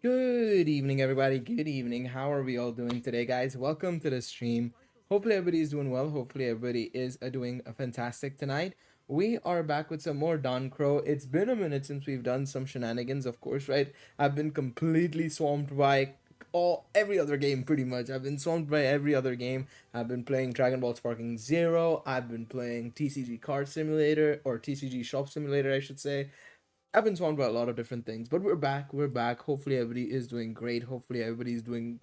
Good evening, everybody. Good evening. How are we all doing today, guys? Welcome to the stream. Hopefully, everybody is doing well. Hopefully, everybody is doing fantastic tonight. We are back with some more Danchro. It's been a minute since we've done some shenanigans, of course, right? I've been completely swamped by every other game pretty much. I've been swamped by every other game. I've been playing Dragon Ball Sparking Zero. I've been playing TCG Card Simulator, or TCG Shop Simulator, I should say. I've been swamped by a lot of different things, but we're back. We're back. Hopefully, everybody is doing great. Hopefully, everybody's doing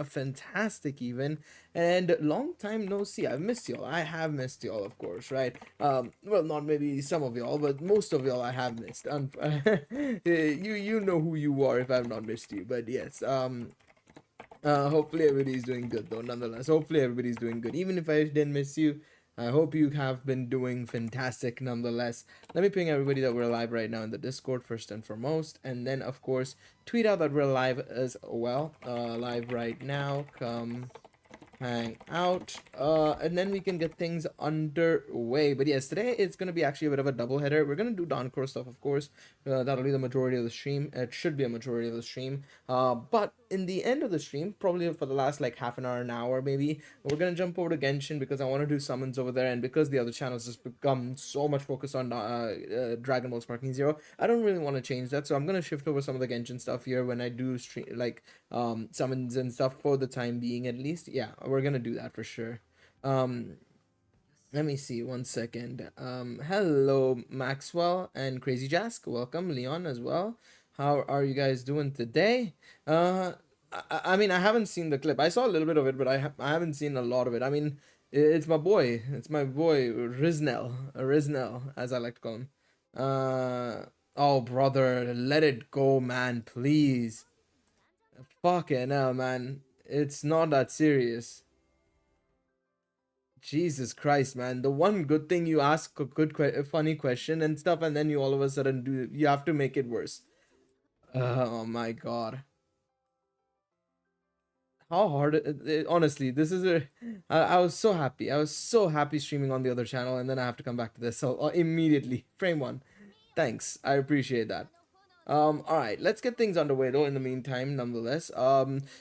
fantastic, even. And long time no see. I've missed y'all. I have missed y'all, of course, right? Well, not maybe some of y'all, but most of y'all I have missed. You know who you are if I've not missed you. But yes, hopefully everybody's doing good though. Nonetheless, hopefully everybody's doing good. Even if I didn't miss you, I hope you have been doing fantastic nonetheless. Let me ping everybody that we're live right now in the Discord first and foremost, and then of course tweet out that we're live as well. Live right now. Come hang out, and then we can get things underway. But yes, today it's gonna be actually a bit of a double header. We're gonna do Danchro stuff, of course. That'll be the majority of the stream. It should be a majority of the stream. But in the end of the stream, probably for the last like half an hour maybe, we're gonna jump over to Genshin because I want to do summons over there, and because the other channels just become so much focused on Dragon Ball Sparking Zero, I don't really want to change that. So I'm gonna shift over some of the Genshin stuff here when I do stream summons and stuff for the time being, at least. Yeah, we're gonna do that for sure. Let me see, 1 second. Hello Maxwell and Crazy Jask, welcome. Leon as well. How are you guys doing today? I mean, I haven't seen the clip. I saw a little bit of it, but I haven't seen a lot of it. I mean, it's my boy. It's my boy Riznell, as I like to call him. Oh brother, let it go, man, please. Fucking hell, man. It's not that serious. Jesus Christ, man. The one good thing you ask a good, funny question and stuff, and then you all of a sudden you have to make it worse. Oh my god. How hard honestly, this is I was so happy. I was so happy streaming on the other channel, and then I have to come back to this. So immediately, frame one. Thanks. I appreciate that. All right, let's get things underway though in the meantime, nonetheless.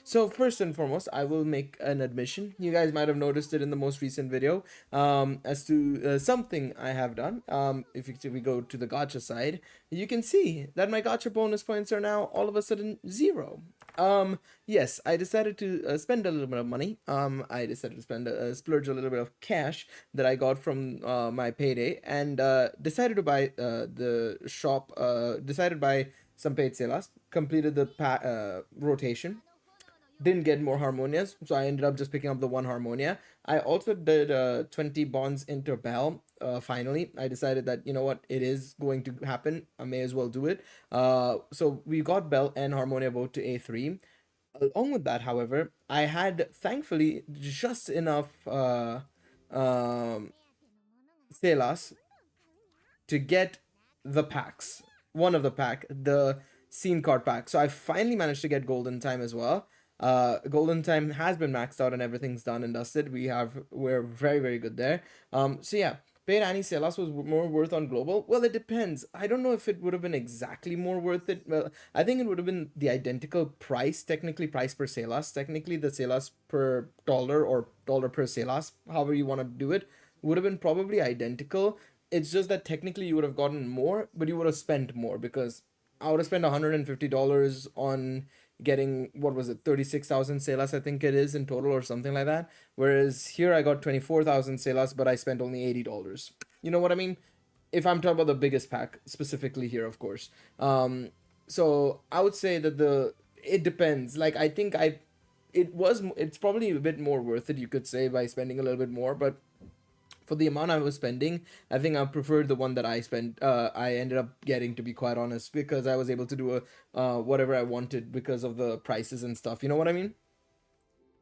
So first and foremost, I will make an admission. You guys might have noticed it in the most recent video, as to something I have done. If we go to the gacha side, you can see that my gacha bonus points are now all of a sudden 0. Yes, I decided to spend a little bit of money. I decided to spend splurge a little bit of cash that I got from my payday, and decided to buy the shop. Decided to buy some paid salas. Completed the rotation. Didn't get more harmonias, so I ended up just picking up the one harmonia. I also did 20 bonds into Bell. Finally, I decided that, you know what, it is going to happen. I may as well do it. So we got Bell and harmonia both to A3. Along with that, however, I had thankfully just enough Celas to get the packs. One of the pack, the scene card pack. So I finally managed to get golden time as well. Golden time has been maxed out and everything's done and dusted. We're very, very good there. So yeah, paid Annie Celas was more worth on global. Well, it depends. I don't know if it would have been exactly more worth it. Well, I think it would have been the identical price, technically price per Celas. Technically the Celas per dollar or dollar per Celas, however you want to do it, would have been probably identical. It's just that technically you would have gotten more, but you would have spent more, because I would have spent $150 on getting, what was it, 36,000 Celas, I think it is in total, or something like that. Whereas here I got 24,000 Celas, but I spent only $80. You know what I mean? If I'm talking about the biggest pack specifically here, of course. So I would say that it depends. Like, I think it's probably a bit more worth it, you could say, by spending a little bit more, but for the amount I was spending, I think I preferred the one that I ended up getting, to be quite honest, because I was able to do whatever I wanted because of the prices and stuff. You know what I mean?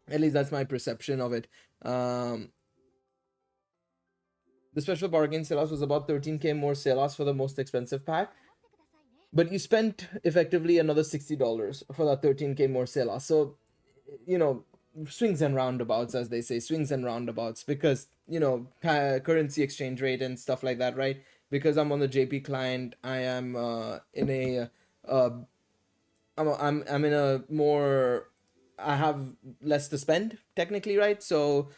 At least that's my perception of it. The special bargain Celas was about 13k more Celas for the most expensive pack, but you spent effectively another $60 for that 13k more Celas. So, you know, swings and roundabouts, as they say, swings and roundabouts, because, you know, currency exchange rate and stuff like that, right? Because I'm on the JP client, I am in a I'm in a more, I have less to spend technically, right? So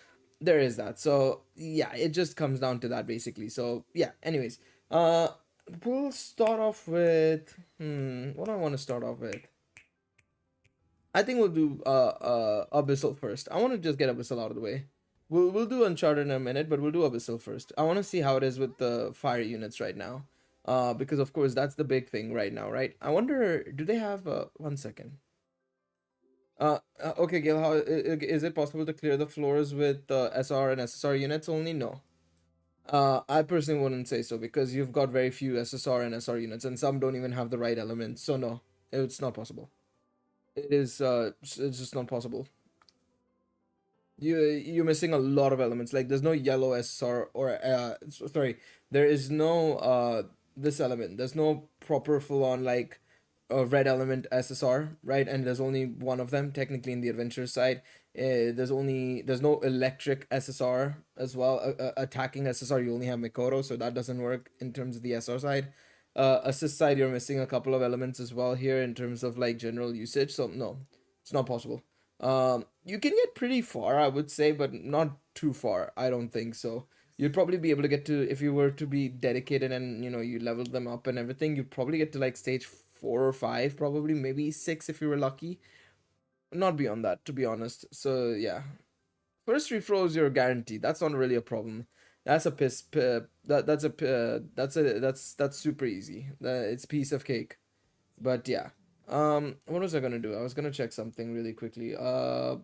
there is that. So yeah, it just comes down to that basically. So yeah, anyways, we'll start off with what do I want to start off with? I think we'll do Abyssal first. I want to just get Abyssal out of the way. We'll do Uncharted in a minute, but we'll do Abyssal first. I want to see how it is with the fire units right now. Because of course that's the big thing right now, right? I wonder, do they have 1 second? Okay, Gail, how is it possible to clear the floors with SR and SSR units only? No. I personally wouldn't say so because you've got very few SSR and SR units, and some don't even have the right elements. So no, it's not possible. It is it's just not possible. You're missing a lot of elements. Like there's no yellow SSR or sorry, there is no this element. There's no proper full on like red element SSR, right? And there's only one of them technically in the adventure side. There's no electric SSR as well. Attacking SSR, you only have Mikoto, so that doesn't work in terms of the SR side. Assist side, you're missing a couple of elements as well here in terms of like general usage. So no, it's not possible. You can get pretty far, I would say, but not too far. I don't think so. You'd probably be able to get to, if you were to be dedicated and you leveled them up and everything, you'd probably get to like stage 4 or 5, probably maybe 6 if you were lucky. Not beyond that, to be honest. So yeah, first reflows you're guaranteed. That's not really a problem. That's a that's super easy. It's piece of cake. But yeah. What was I gonna do? I was gonna check something really quickly. Yeah,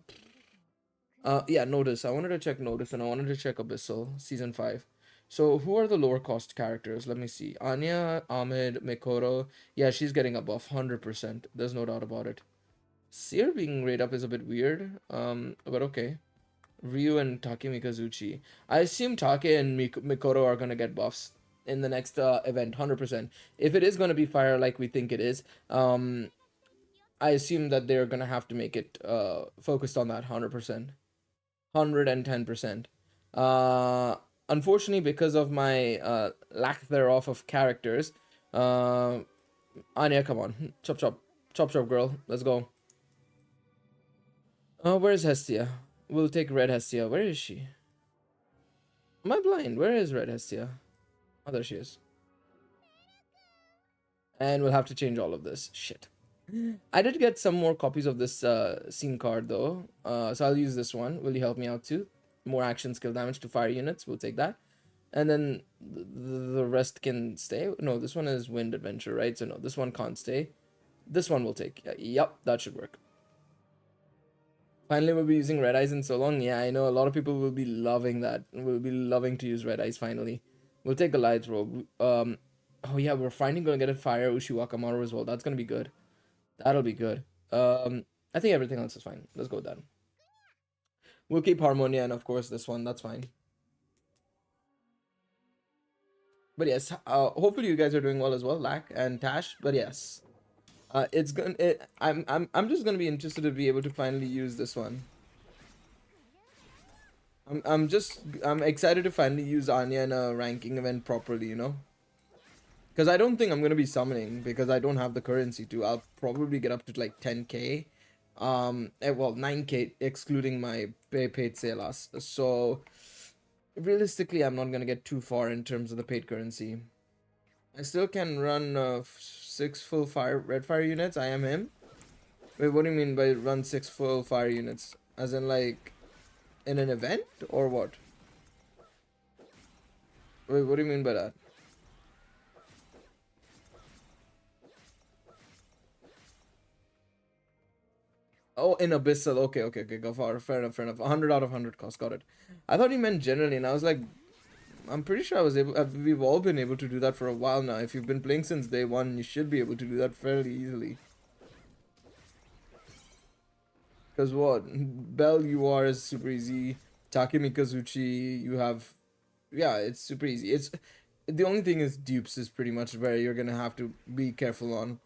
Notice. I wanted to check Notice and I wanted to check Abyssal season 5. So who are the lower cost characters? Let me see. Anya, Ahmed, Mikoto. Yeah, she's getting a buff, 100%. There's no doubt about it. Seer being rate up is a bit weird. But okay. Ryu and Take Mikazuchi. I assume Take and Mikoto are gonna get buffs in the next event, 100%. If it is gonna be fire like we think it is, I assume that they're gonna have to make it focused on that 100%, 110%. Unfortunately, because of my lack thereof of characters, Anya, come on, chop chop, chop chop, girl, let's go. Where's Hestia? We'll take Red Hestia. Where is she? Am I blind? Where is Red Hestia? Oh, there she is. And we'll have to change all of this. Shit. I did get some more copies of this scene card though. So I'll use this one. Will you help me out too? More action skill damage to fire units. We'll take that. And then the rest can stay. No, this one is Wind Adventure, right? So no, this one can't stay. This one will take. Yep, that should work. Finally, we'll be using Red Eyes in so long. Yeah, I know a lot of people will be loving that. Will be loving to use Red Eyes finally. We'll take Goliath Robe. Oh yeah, we're finally gonna get a Fire Ushiwakamaru as well. That's gonna be good. That'll be good. I think everything else is fine. Let's go with that. We'll keep Harmonia and of course this one. That's fine. But yes, hopefully you guys are doing well as well, Lack and Tash. But yes, it's gonna. I'm just gonna be interested to be able to finally use this one. I'm excited to finally use Anya in a ranking event properly, because I don't think I'm gonna be summoning because I don't have the currency to. I'll probably get up to like 10k, well 9k excluding my paid Salas. So realistically, I'm not gonna get too far in terms of the paid currency. I still can run 6 full red fire units. I am him. Wait, what do you mean by run 6 full fire units? As in like in an event or what? Wait, what do you mean by that? Oh, in Abyssal. Okay. Go far. Fair enough. 100 out of 100 cost. Got it. I thought you meant generally, and I was like, I'm pretty sure I was able. We've all been able to do that for a while now. If you've been playing since day one, you should be able to do that fairly easily. Because what? Bell UR is super easy. Take Mikazuchi, you have. Yeah, it's super easy. It's. The only thing is dupes is pretty much where you're gonna have to be careful on.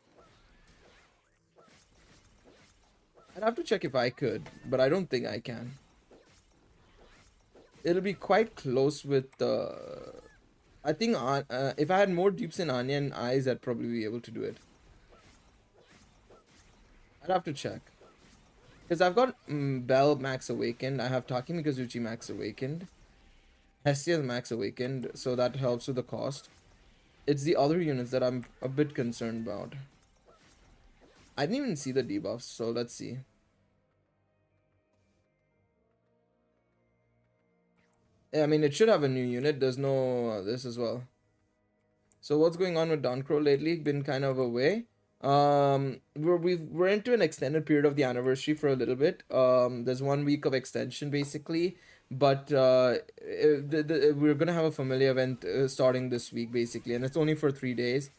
I'd have to check if I could, but I don't think I can. It'll be quite close with I think if I had more dupes in Anya and Eyes, I'd probably be able to do it. I'd have to check. Because I've got Bell Max Awakened. I have Taki Mikazuchi Max Awakened. Hestia's Max Awakened. So that helps with the cost. It's the other units that I'm a bit concerned about. I didn't even see the debuffs, so let's see. Yeah, I mean, it should have a new unit. There's no this as well. So what's going on with Danchro lately? Been kind of away. We're into an extended period of the anniversary for a little bit. There's 1 week of extension basically, but we're gonna have a familiar event starting this week basically, and it's only for 3 days.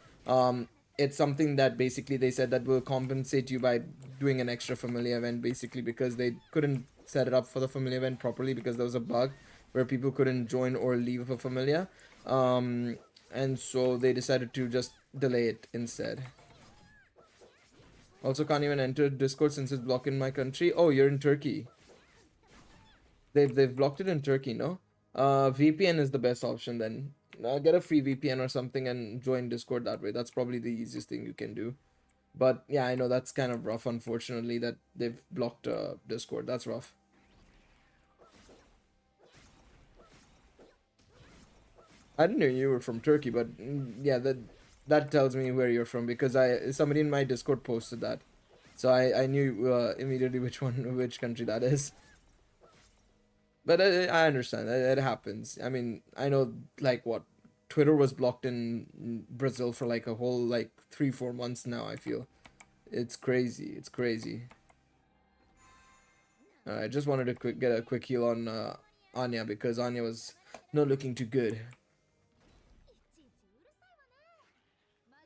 It's something that basically they said that will compensate you by doing an extra familiar event basically because they couldn't set it up for the familiar event properly because there was a bug where people couldn't join or leave a familiar. And so they decided to just delay it instead. Also can't even enter Discord since it's blocked in my country. Oh, you're in Turkey. They've blocked it in Turkey, no? VPN is the best option then. Get a free VPN or something and join Discord that way. That's probably the easiest thing you can do. But yeah, I know that's kind of rough, unfortunately, that they've blocked Discord. That's rough. I didn't know you were from Turkey, but yeah, that tells me where you're from because somebody in my Discord posted that, so I knew immediately which country that is. But I understand it happens. I mean, I know like what Twitter was blocked in Brazil for like a whole like 3-4 months now. I feel it's crazy. It's crazy. I just wanted to get a quick heal on Anya because Anya was not looking too good.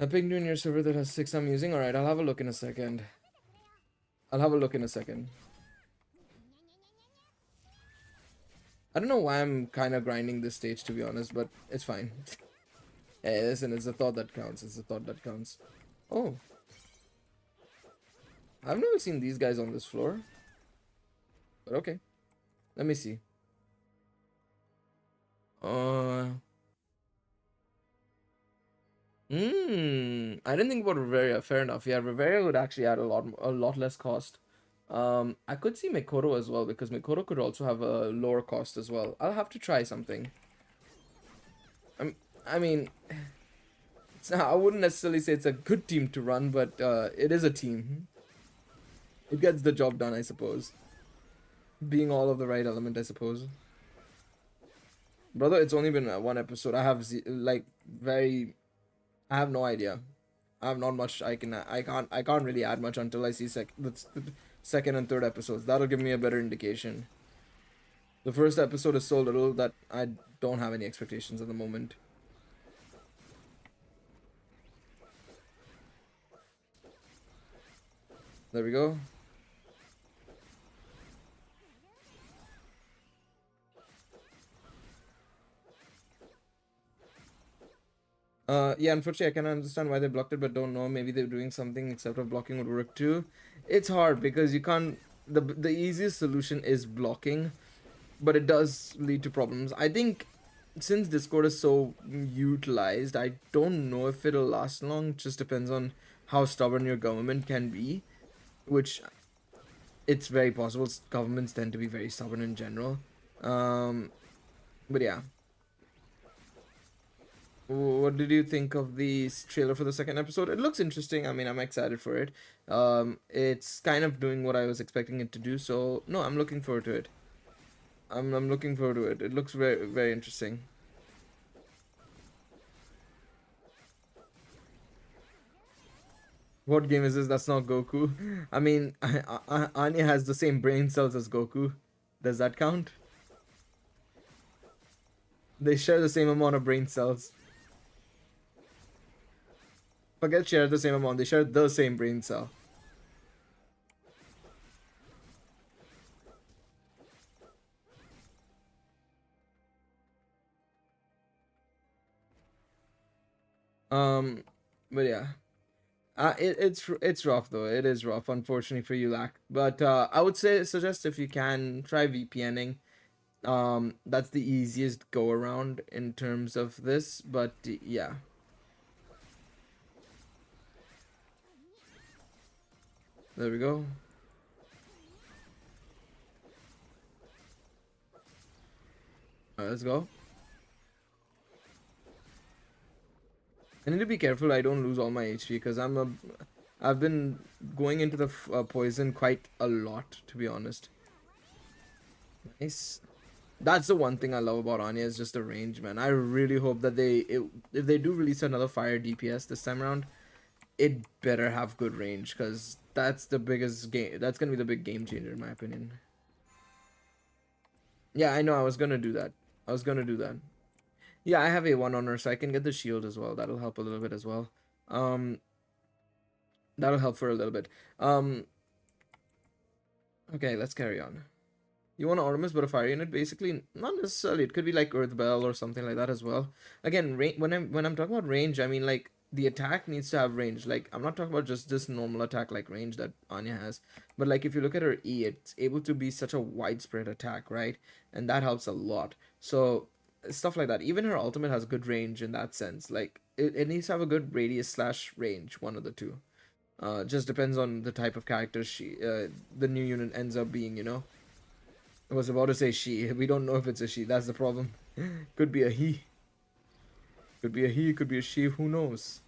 A ping in your server that has 6 I'm using. Alright, I'll have a look in a second. I don't know why I'm kind of grinding this stage, to be honest, but it's fine. Hey, listen, it's the thought that counts. It's the thought that counts. Oh. I've never seen these guys on this floor. But okay. Let me see. I didn't think about Reveria. Fair enough. Yeah, Reveria would actually add a lot less cost. I could see Mikoto as well because Mikoto could also have a lower cost as well. I'll have to try something. I mean, I wouldn't necessarily say it's a good team to run, but it is a team. It gets the job done, I suppose. Being all of the right element, I suppose. Brother, it's only been 1 episode. I have I have no idea. I have not much. I can't really add much until I see the second and third episodes. That'll give me a better indication. The first episode is so little that I don't have any expectations at the moment. There we go. Yeah, unfortunately, I can understand why they blocked it, but don't know. Maybe they're doing something except of blocking would work too. It's hard because you can't. The easiest solution is blocking, but it does lead to problems. I think since Discord is so utilized, I don't know if it'll last long. It just depends on how stubborn your government can be, which it's very possible. Governments tend to be very stubborn in general. But yeah. What did you think of the trailer for the second episode? It looks interesting. I mean, I'm excited for it. It's kind of doing what I was expecting it to do. So no, I'm looking forward to it. I'm looking forward to it. It looks very very interesting. What game is this? That's not Goku. I mean, Anya has the same brain cells as Goku. Does that count? They share the same amount of brain cells. Forget share the same amount. They share the same brain cell. But yeah. It's rough though. It is rough, unfortunately for you, Lack. But I would suggest if you can try VPNing. That's the easiest go around in terms of this. But yeah. There we go. Alright, let's go. I need to be careful I don't lose all my HP because I've been going into the poison quite a lot, to be honest. Nice. That's the one thing I love about Anya is just the range, man. I really hope that if they do release another fire DPS this time around, it better have good range because that's the biggest game. That's gonna be the big game changer in my opinion. Yeah, I know. I was gonna do that. Yeah, I have A1 on her, so I can get the shield as well. That'll help a little bit as well. That'll help for a little bit. Okay, let's carry on. You want Artemis but a fire unit? Basically, not necessarily. It could be like Earth Bell or something like that as well. Again, when I'm talking about range, I mean like the attack needs to have range. Like I'm not talking about just this normal attack like range that Anya has, but like if you look at her E, it's able to be such a widespread attack, right? And that helps a lot. So stuff like that. Even her ultimate has good range in that sense. Like it needs to have a good radius / range, one of the two. Just depends on the type of character the new unit ends up being, you know. I was about to say she. We don't know if it's a she. That's the problem. Could be a he. Could be a he. Could be a she. Who knows?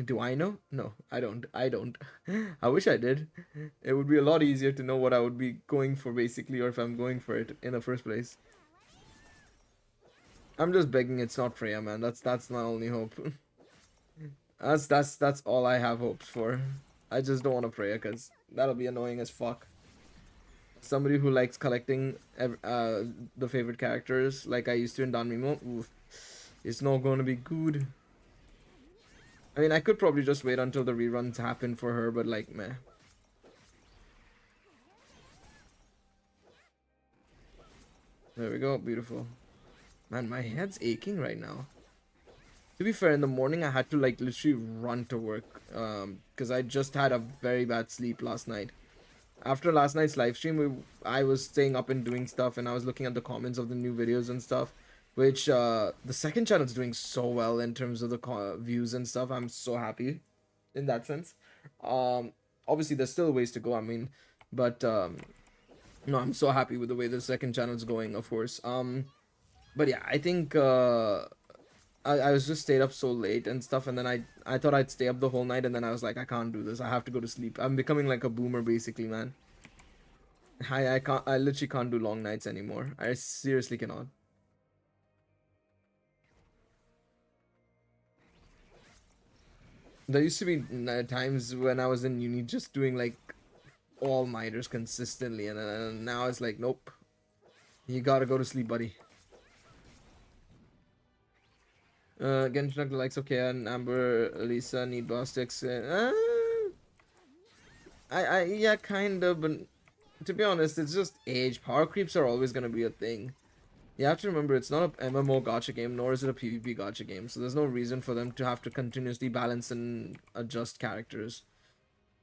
Do I know? No, I don't. I wish I did. It would be a lot easier to know what I would be going for, basically, or if I'm going for it in the first place. I'm just begging it's not Freya, man. That's my only hope. That's all I have hopes for. I just don't want a Freya because that'll be annoying as fuck. Somebody who likes collecting the favorite characters like I used to in Danmachi, it's not going to be good. I mean, I could probably just wait until the reruns happen for her, but like, meh. There we go, beautiful. Man, my head's aching right now. To be fair, in the morning I had to like literally run to work because I just had a very bad sleep last night. After last night's live stream, I was staying up and doing stuff, and I was looking at the comments of the new videos and stuff, which the second channel is doing so well in terms of the views and stuff. I'm so happy in that sense. Obviously, there's still ways to go, I mean, but no, I'm so happy with the way the second channel is going, of course. But yeah, I think I was just stayed up so late and stuff, and then I thought I'd stay up the whole night, and then I was like, I can't do this. I have to go to sleep. I'm becoming like a boomer, basically, man. I literally can't do long nights anymore. I seriously cannot. There used to be times when I was in uni just doing like all-nighters consistently, and now it's like, nope. You gotta go to sleep, buddy. Genshin the likes of Kea and Amber, Lisa need Blastics. Yeah, kind of, but to be honest, it's just age. Power creeps are always gonna be a thing. You have to remember, it's not a MMO gacha game, nor is it a PvP gacha game, so there's no reason for them to have to continuously balance and adjust characters.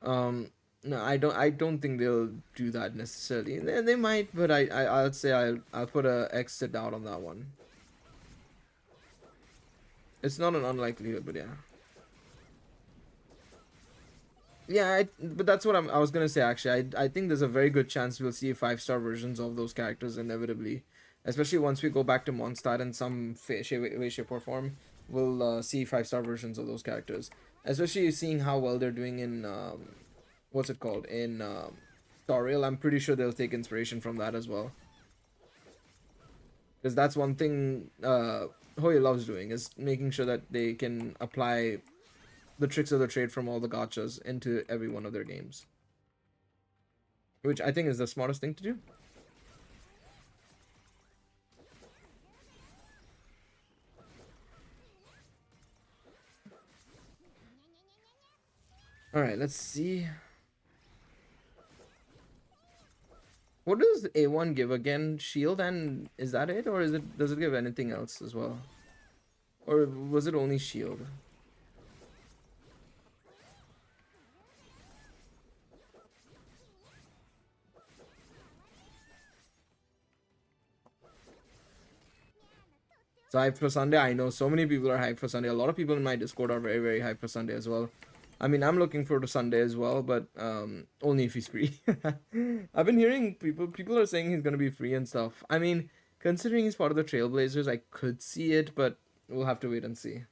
No, I don't think they'll do that necessarily. They might, but I'll say I'll put a X out on that one. It's not an unlikelihood, but yeah. Yeah, but that's what I was gonna say, actually. I think there's a very good chance we'll see 5-star versions of those characters inevitably. Especially once we go back to Mondstadt in some way, shape, or form. We'll see 5-star versions of those characters. Especially seeing how well they're doing in, what's it called? In Star Rail. I'm pretty sure they'll take inspiration from that as well. Because that's one thing Hoya loves doing, is making sure that they can apply the tricks of the trade from all the gachas into every one of their games. Which I think is the smartest thing to do. Alright, let's see. What does A1 give again? Shield, and is that it? Or does it give anything else as well? Or was it only shield? So hyped for Sunday. I know so many people are hyped for Sunday. A lot of people in my Discord are very, very hyped for Sunday as well. I mean, I'm looking forward to Sunday as well, but only if he's free. I've been hearing people are saying he's gonna be free and stuff. I mean, considering he's part of the Trailblazers, I could see it, but we'll have to wait and see.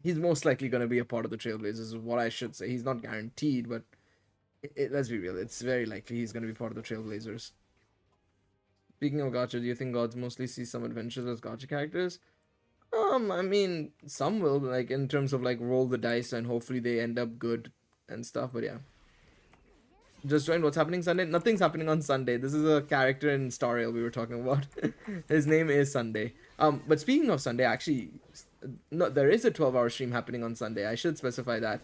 He's most likely gonna be a part of the Trailblazers, is what I should say. He's not guaranteed, but let's be real. It's very likely he's gonna be part of the Trailblazers. Speaking of gacha, do you think gods mostly see some adventures as gacha characters? I mean, some will, like, in terms of, like, roll the dice and hopefully they end up good and stuff, but yeah. Just joined. What's happening Sunday? Nothing's happening on Sunday. This is a character in Star Rail we were talking about. His name is Sunday. But speaking of Sunday, actually, no, there is a 12-hour stream happening on Sunday. I should specify that.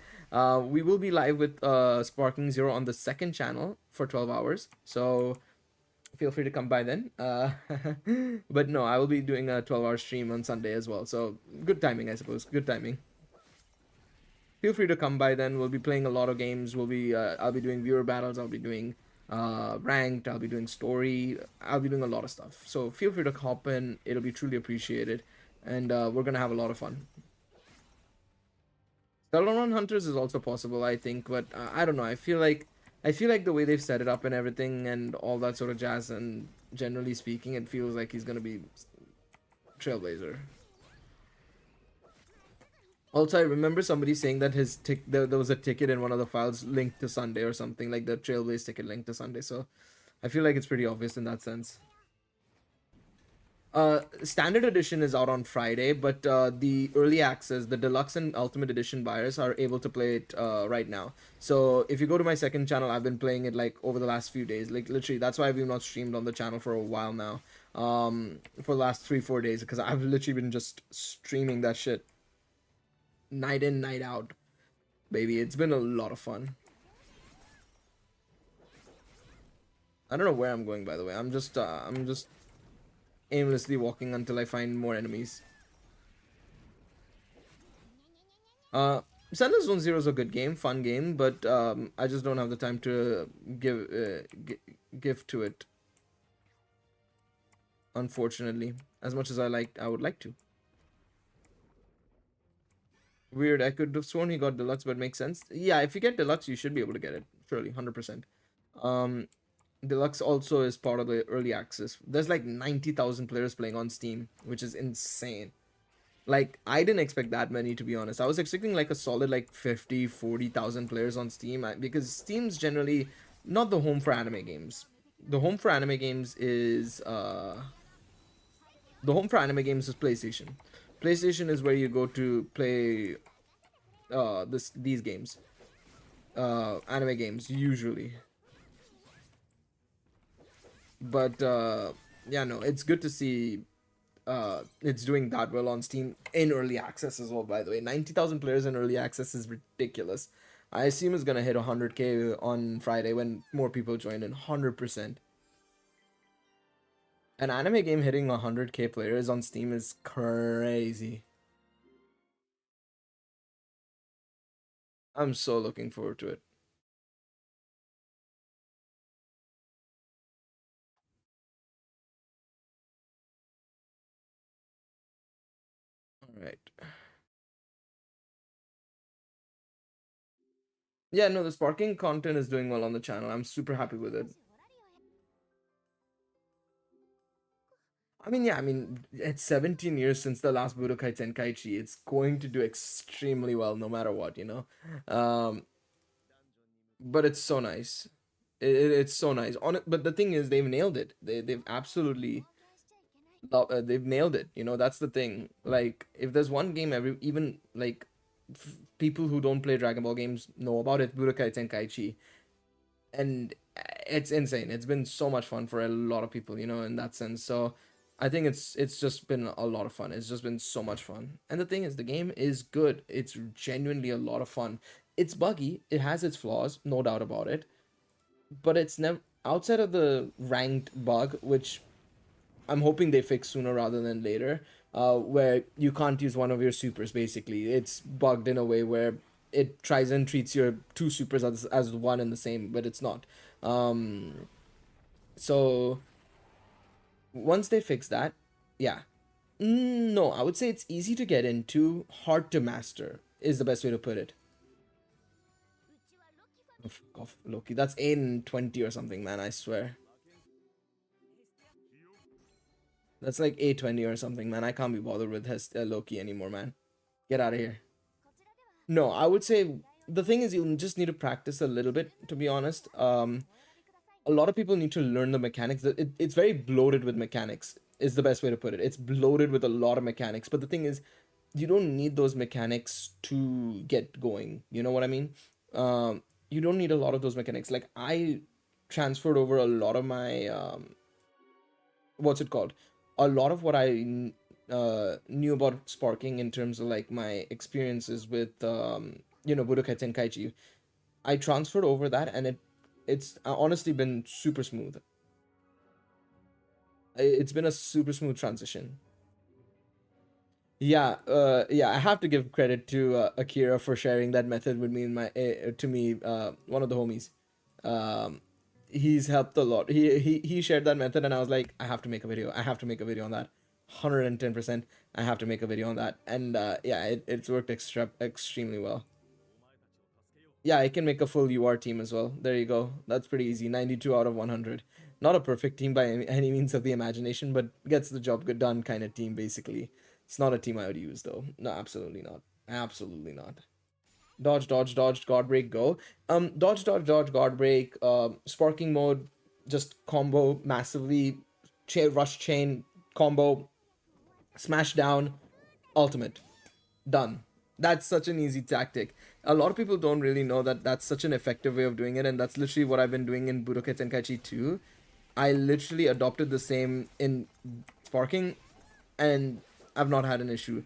We will be live with Sparking Zero on the second channel for 12 hours. So feel free to come by then. But no, I will be doing a 12-hour stream on Sunday as well. So good timing, I suppose. Good timing. Feel free to come by then. We'll be playing a lot of games. We'll be I'll be doing viewer battles. I'll be doing ranked. I'll be doing story. I'll be doing a lot of stuff. So feel free to hop in. It'll be truly appreciated. And we're gonna have a lot of fun. Shadowrun Hunters is also possible, I think, but I don't know. I feel like the way they've set it up and everything and all that sort of jazz, and generally speaking, it feels like he's gonna be Trailblazer. Also, I remember somebody saying that his there was a ticket in one of the files linked to Sunday or something, like the Trailblaze ticket linked to Sunday. So I feel like it's pretty obvious in that sense. Standard edition is out on Friday, but the early access, the deluxe and ultimate edition buyers are able to play it right now. So if you go to my second channel, I've been playing it like over the last few days, like literally. That's why we've not streamed on the channel for a while now, for the last 3-4 days, because I've literally been just streaming that shit night in, night out, baby. It's been a lot of fun. I don't know where I'm going, by the way. I'm just aimlessly walking until I find more enemies. Senna Zone Zero is a good game, fun game, but I just don't have the time to give to it, unfortunately, as much as I would like to. Weird, I could have sworn he got deluxe, but makes sense. Yeah, if you get deluxe, you should be able to get it, surely, 100%. Deluxe also is part of the early access. There's like 90,000 players playing on Steam, which is insane. Like, I didn't expect that many, to be honest. I was expecting like a solid like 40,000 players on Steam, because Steam's generally not the home for anime games. The home for anime games is PlayStation. PlayStation is where you go to play these games, anime games usually. But yeah, no, it's good to see it's doing that well on Steam in early access as well, by the way. 90,000 players in early access is ridiculous. I assume it's gonna hit 100k on Friday when more people join in. 100%. An anime game hitting 100k players on Steam is crazy. I'm so looking forward to it. All right. Yeah, no, the sparking content is doing well on the channel. I'm super happy with it. I mean, yeah, I mean, it's 17 years since the last Budokai Tenkaichi. It's going to do extremely well no matter what, you know? But it's so nice. It's so nice. But the thing is, they've nailed it. They've absolutely... they've nailed it, you know? That's the thing. Like, if there's one game even, like, people who don't play Dragon Ball games know about it, Budokai Tenkaichi. And it's insane. It's been so much fun for a lot of people, you know, in that sense. So I think it's just been a lot of fun. It's just been so much fun. And the thing is, the game is good. It's genuinely a lot of fun. It's buggy. It has its flaws, no doubt about it. But it's never outside of the ranked bug, which I'm hoping they fix sooner rather than later, where you can't use one of your supers, basically. It's bugged in a way where it tries and treats your two supers as one and the same, but it's not. So once they fix that, yeah. No, I would say it's easy to get into, hard to master. is the best way to put it. Oh, fuck off, Loki. That's 8 and 20 or something, man, I swear. That's like 820 or something, man. I can't be bothered with Loki anymore, man. Get out of here. No, I would say the thing is you just need to practice a little bit, to be honest. A lot of people need to learn the mechanics. It's very bloated with mechanics, is the best way to put it. It's bloated with a lot of mechanics. But the thing is, you don't need those mechanics to get going. You know what I mean? You don't need a lot of those mechanics. Like, I transferred over a lot of my, what's it called? A lot of what I knew about sparking in terms of like my experiences with, you know, Budokai Tenkaichi. I transferred over that, and it's honestly been super smooth. It's been a super smooth transition. Yeah, I have to give credit to Akira for sharing that method with me and my one of the homies. He's helped a lot. He shared that method, and I was like, I have to make a video. I have to make a video on that. 110%. I have to make a video on that, and yeah, it's worked extremely well. Yeah, I can make a full UR team as well. There you go. That's pretty easy. 92 out of 100. Not a perfect team by any means of the imagination, but gets the job done kind of team, basically. It's not a team I would use, though. No, absolutely not. Absolutely not. Dodge, dodge, dodge, guard break, go. Dodge, dodge, dodge, guard break. Sparking mode, just combo massively. Rush chain, combo. Smash down. Ultimate. Done. That's such an easy tactic. A lot of people don't really know that that's such an effective way of doing it, and that's literally what I've been doing in Budokai Tenkaichi 2. I literally adopted the same in sparking, and I've not had an issue.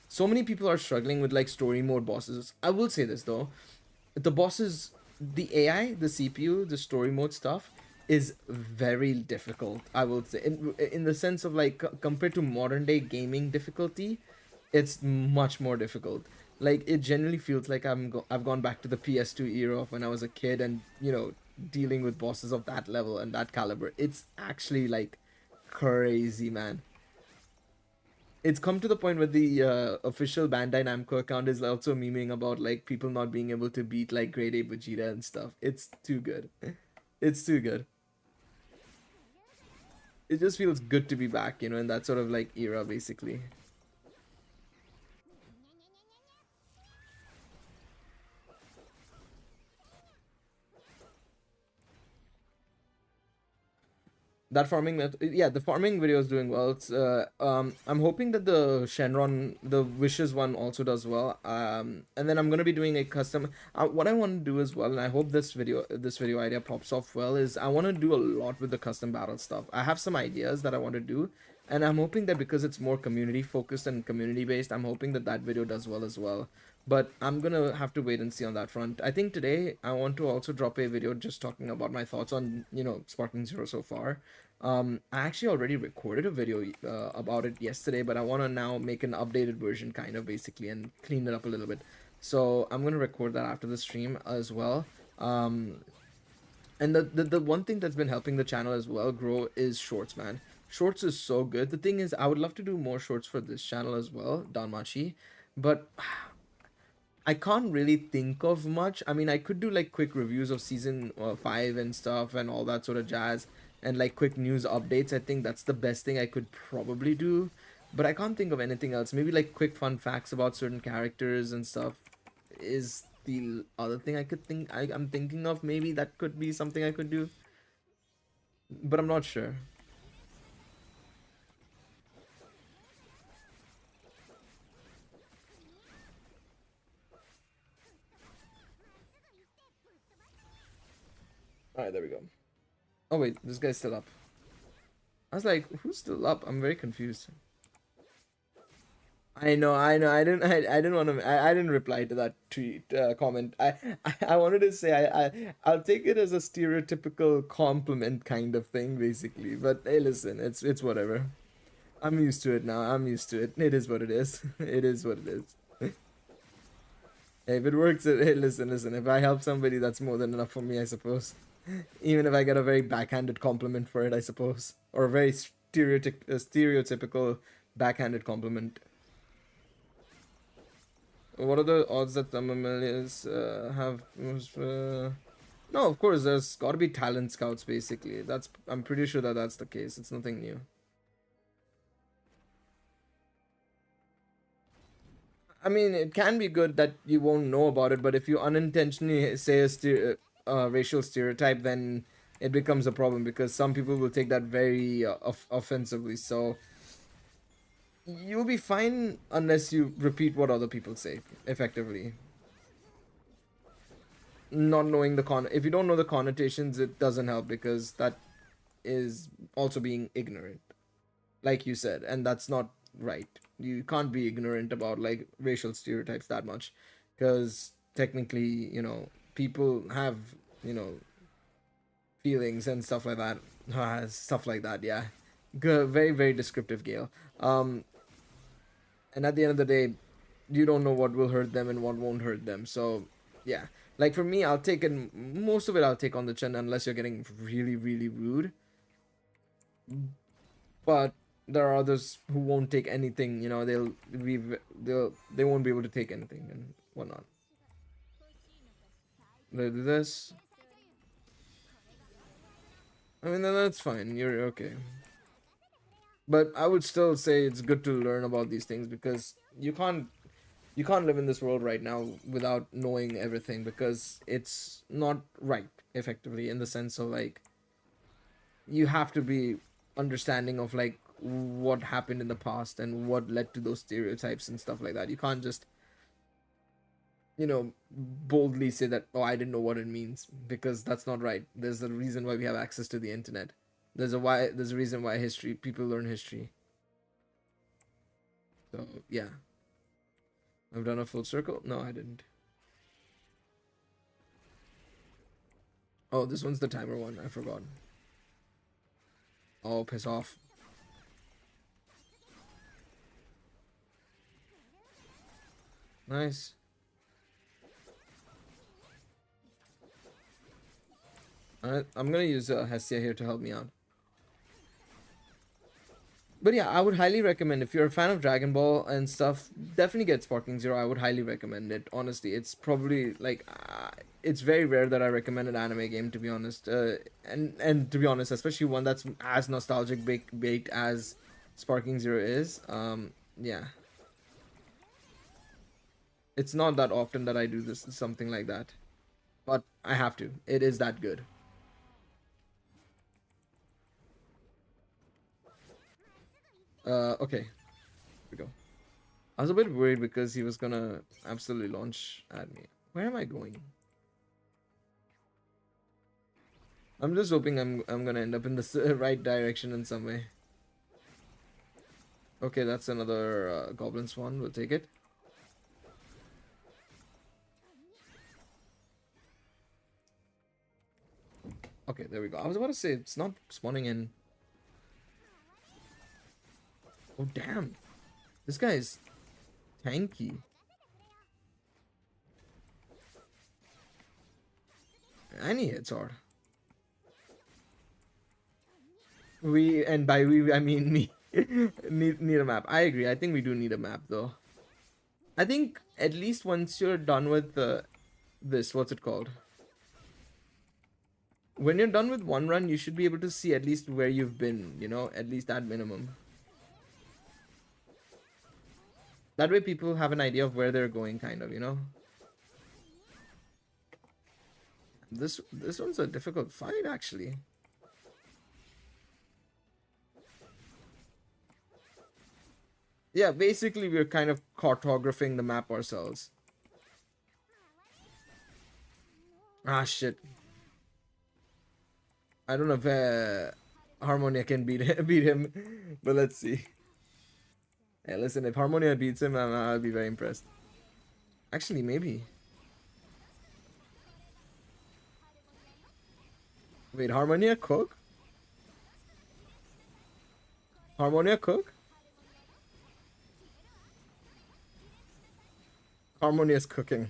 So many people are struggling with like story mode bosses. I will say this though, the bosses, the AI, the CPU, the story mode stuff is very difficult. I will say in the sense of like compared to modern day gaming difficulty, it's much more difficult. Like, it generally feels like I've gone back to the PS2 era of when I was a kid, and you know, dealing with bosses of that level and that caliber. It's actually like crazy, man. It's come to the point where the official Bandai Namco account is also memeing about like people not being able to beat like grade A Vegeta and stuff. It's too good. It's too good. It just feels good to be back, you know, in that sort of like era, basically. That farming yeah, the farming video is doing well. It's I'm hoping that the Shenron, the wishes one, also does well. And then I'm gonna be doing a custom, what I want to do as well, and I hope this video idea pops off well, is I want to do a lot with the custom battle stuff. I have some ideas that I want to do, and I'm hoping that because it's more community focused and community based, I'm hoping that that video does well as well. But I'm gonna have to wait and see on that front. I think today I want to also drop a video just talking about my thoughts on, you know, Sparking Zero so far. I actually already recorded a video about it yesterday, but I want to now make an updated version, kind of, basically, and clean it up a little bit. So I'm gonna record that after the stream as well. And the one thing that's been helping the channel as well grow is shorts, man. Shorts is so good. The thing is, I would love to do more shorts for this channel as well, Danmachi, but I can't really think of much. I mean, I could do like quick reviews of season 5 and stuff and all that sort of jazz, and like quick news updates. I think that's the best thing I could probably do, but I can't think of anything else. Maybe like quick fun facts about certain characters and stuff is the other thing I could think. I'm thinking of. Maybe that could be something I could do, but I'm not sure. Alright, there we go. Oh wait, this guy's still up. I was like, who's still up? I'm very confused. I know. I didn't want to. I didn't reply to that tweet comment. I wanted to say I'll take it as a stereotypical compliment kind of thing, basically. But hey, listen, it's whatever. I'm used to it now. I'm used to it. It is what it is. It is what it is. Hey, if it works, hey, listen. If I help somebody, that's more than enough for me, I suppose. Even if I get a very backhanded compliment for it, I suppose, or a very stereotypical backhanded compliment. What are the odds that some MLAs have? No, of course, there's got to be talent scouts. Basically, I'm pretty sure that that's the case. It's nothing new. I mean, it can be good that you won't know about it, but if you unintentionally say a racial stereotype, then it becomes a problem because some people will take that very offensively. So you'll be fine unless you repeat what other people say effectively. Not knowing if you don't know the connotations, it doesn't help because that is also being ignorant, like you said, and that's not right. You can't be ignorant about like racial stereotypes that much because technically, people have, feelings and stuff like that. Stuff like that, yeah. Very, very descriptive, Gale. And at the end of the day, you don't know what will hurt them and what won't hurt them. So, yeah. Like for me, I'll take it, most of it I'll take on the chin unless you're getting really, really rude. But there are others who won't take anything, they won't be able to take anything and whatnot. They do this. I mean, that's fine. You're okay. But I would still say it's good to learn about these things because you can't live in this world right now without knowing everything because it's not right effectively in the sense of like you have to be understanding of like what happened in the past and what led to those stereotypes and stuff like that. You can't just boldly say that, oh, I didn't know what it means, because that's not right. There's a reason why we have access to the internet. There's a reason why people learn history. So yeah, I've done a full circle. No, I didn't. Oh, this one's the timer one. I forgot. Oh, piss off. Nice. Alright, I'm gonna use Hestia here to help me out. But yeah, I would highly recommend, if you're a fan of Dragon Ball and stuff, definitely get Sparking Zero. I would highly recommend it. Honestly, it's probably like it's very rare that I recommend an anime game, to be honest. And to be honest, especially one that's as nostalgic baked as Sparking Zero is. Yeah. It's not that often that I do something like that, but I have to. It is that good. Okay. Here we go. I was a bit worried because he was gonna absolutely launch at me. Where am I going? I'm just hoping I'm gonna end up in the right direction in some way. Okay, that's another Goblin Swan. We'll take it. Okay, there we go. I was about to say, it's not spawning in. Oh, damn. This guy is tanky. And he hits hard. And by we, I mean me. need a map. I agree. I think we do need a map, though. I think at least once you're done with this, what's it called? When you're done with one run, you should be able to see at least where you've been, at least at minimum. That way people have an idea of where they're going, kind of, This one's a difficult fight, actually. Yeah, basically we're kind of cartographing the map ourselves. Ah, shit. I don't know if Harmonia can beat him, but let's see. Hey, listen, if Harmonia beats him, I'll be very impressed. Actually, maybe. Wait, Harmonia cook? Harmonia cook? Harmonia's cooking.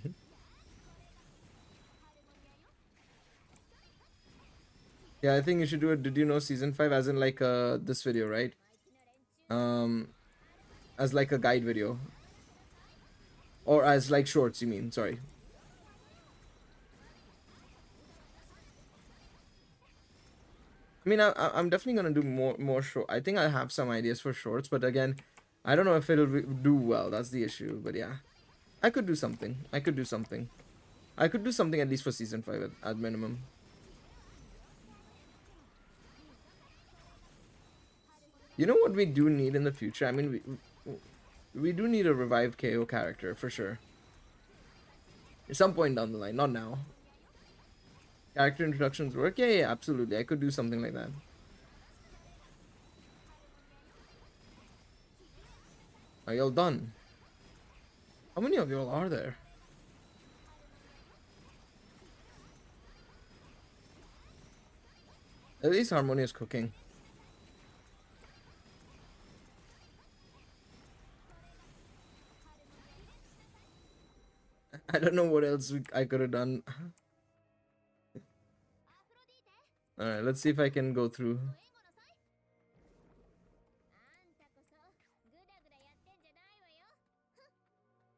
Yeah, I think you should do it. Did you know season 5 as in like this video, right? As like a guide video. Or as like shorts, you mean? Sorry. I mean, I'm definitely gonna do more short. I think I have some ideas for shorts, but again, I don't know if it'll do well. That's the issue. But yeah, I could do something. I could do something. I could do something at least for season 5 at minimum. You know what we do need in the future? I mean, we do need a revived KO character for sure. At some point down the line, not now. Character introductions work? Yeah, absolutely. I could do something like that. Are y'all done? How many of y'all are there? At least Harmonious cooking. I don't know what else I could have done. Alright, let's see if I can go through.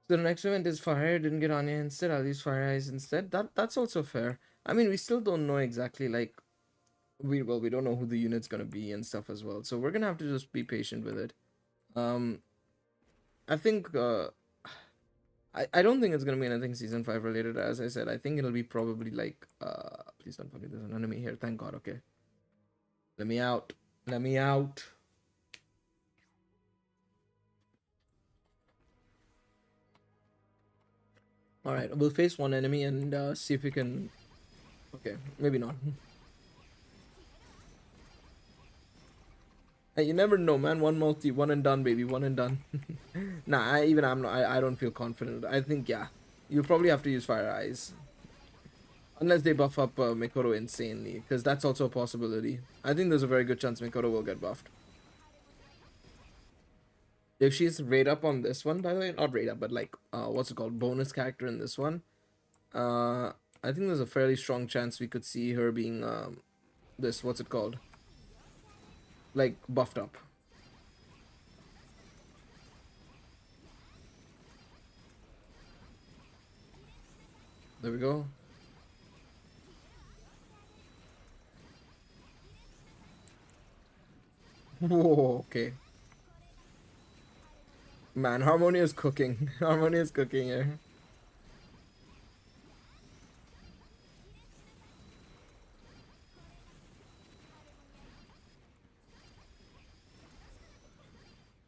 So the next event is Fire. Didn't get Anya instead. I'll use Fire Eyes instead. That's also fair. I mean, we still don't know exactly, like, we don't know who the unit's gonna be and stuff as well. So we're gonna have to just be patient with it. I think I don't think it's gonna be anything season 5 related. As I said, I think it'll be probably like please don't forget there's an enemy here. Thank God. Okay, let me out. Let me out. All right, we'll face one enemy and see if we can. Okay, maybe not. Hey, you never know, man. One multi, one and done, baby. One and done. Nah, I don't feel confident. I think, yeah, you'll probably have to use Fire Eyes. Unless they buff up Mikoto insanely, because that's also a possibility. I think there's a very good chance Mikoto will get buffed. If she's rate up on this one, by the way, not rate up, but like, what's it called? Bonus character in this one. I think there's a fairly strong chance we could see her being, this, what's it called? Like, buffed up. There we go. Whoa, okay. Man, Harmonia is cooking. Harmonia is cooking here.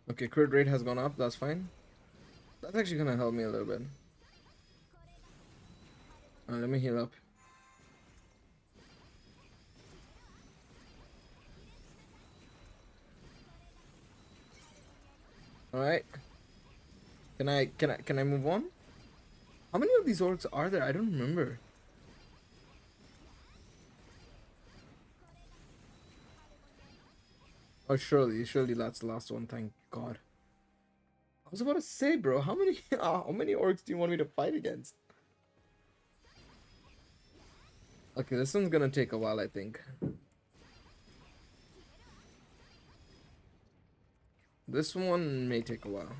Okay, crit rate has gone up. That's fine. That's actually gonna help me a little bit. Let me heal up. All right. Can I move on? How many of these orcs are there? I don't remember. Oh, surely that's the last one. Thank God. I was about to say, bro, how many orcs do you want me to fight against? Okay, this one's gonna take a while, I think. This one may take a while.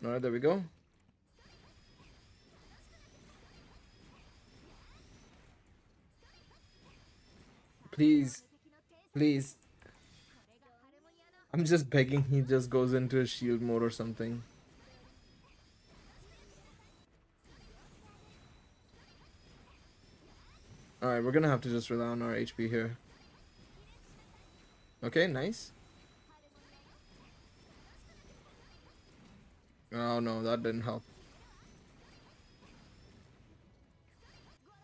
Alright, there we go. Please. Please. I'm just begging he just goes into a shield mode or something. Alright, we're gonna have to just rely on our HP here. Okay, nice. Oh no, that didn't help.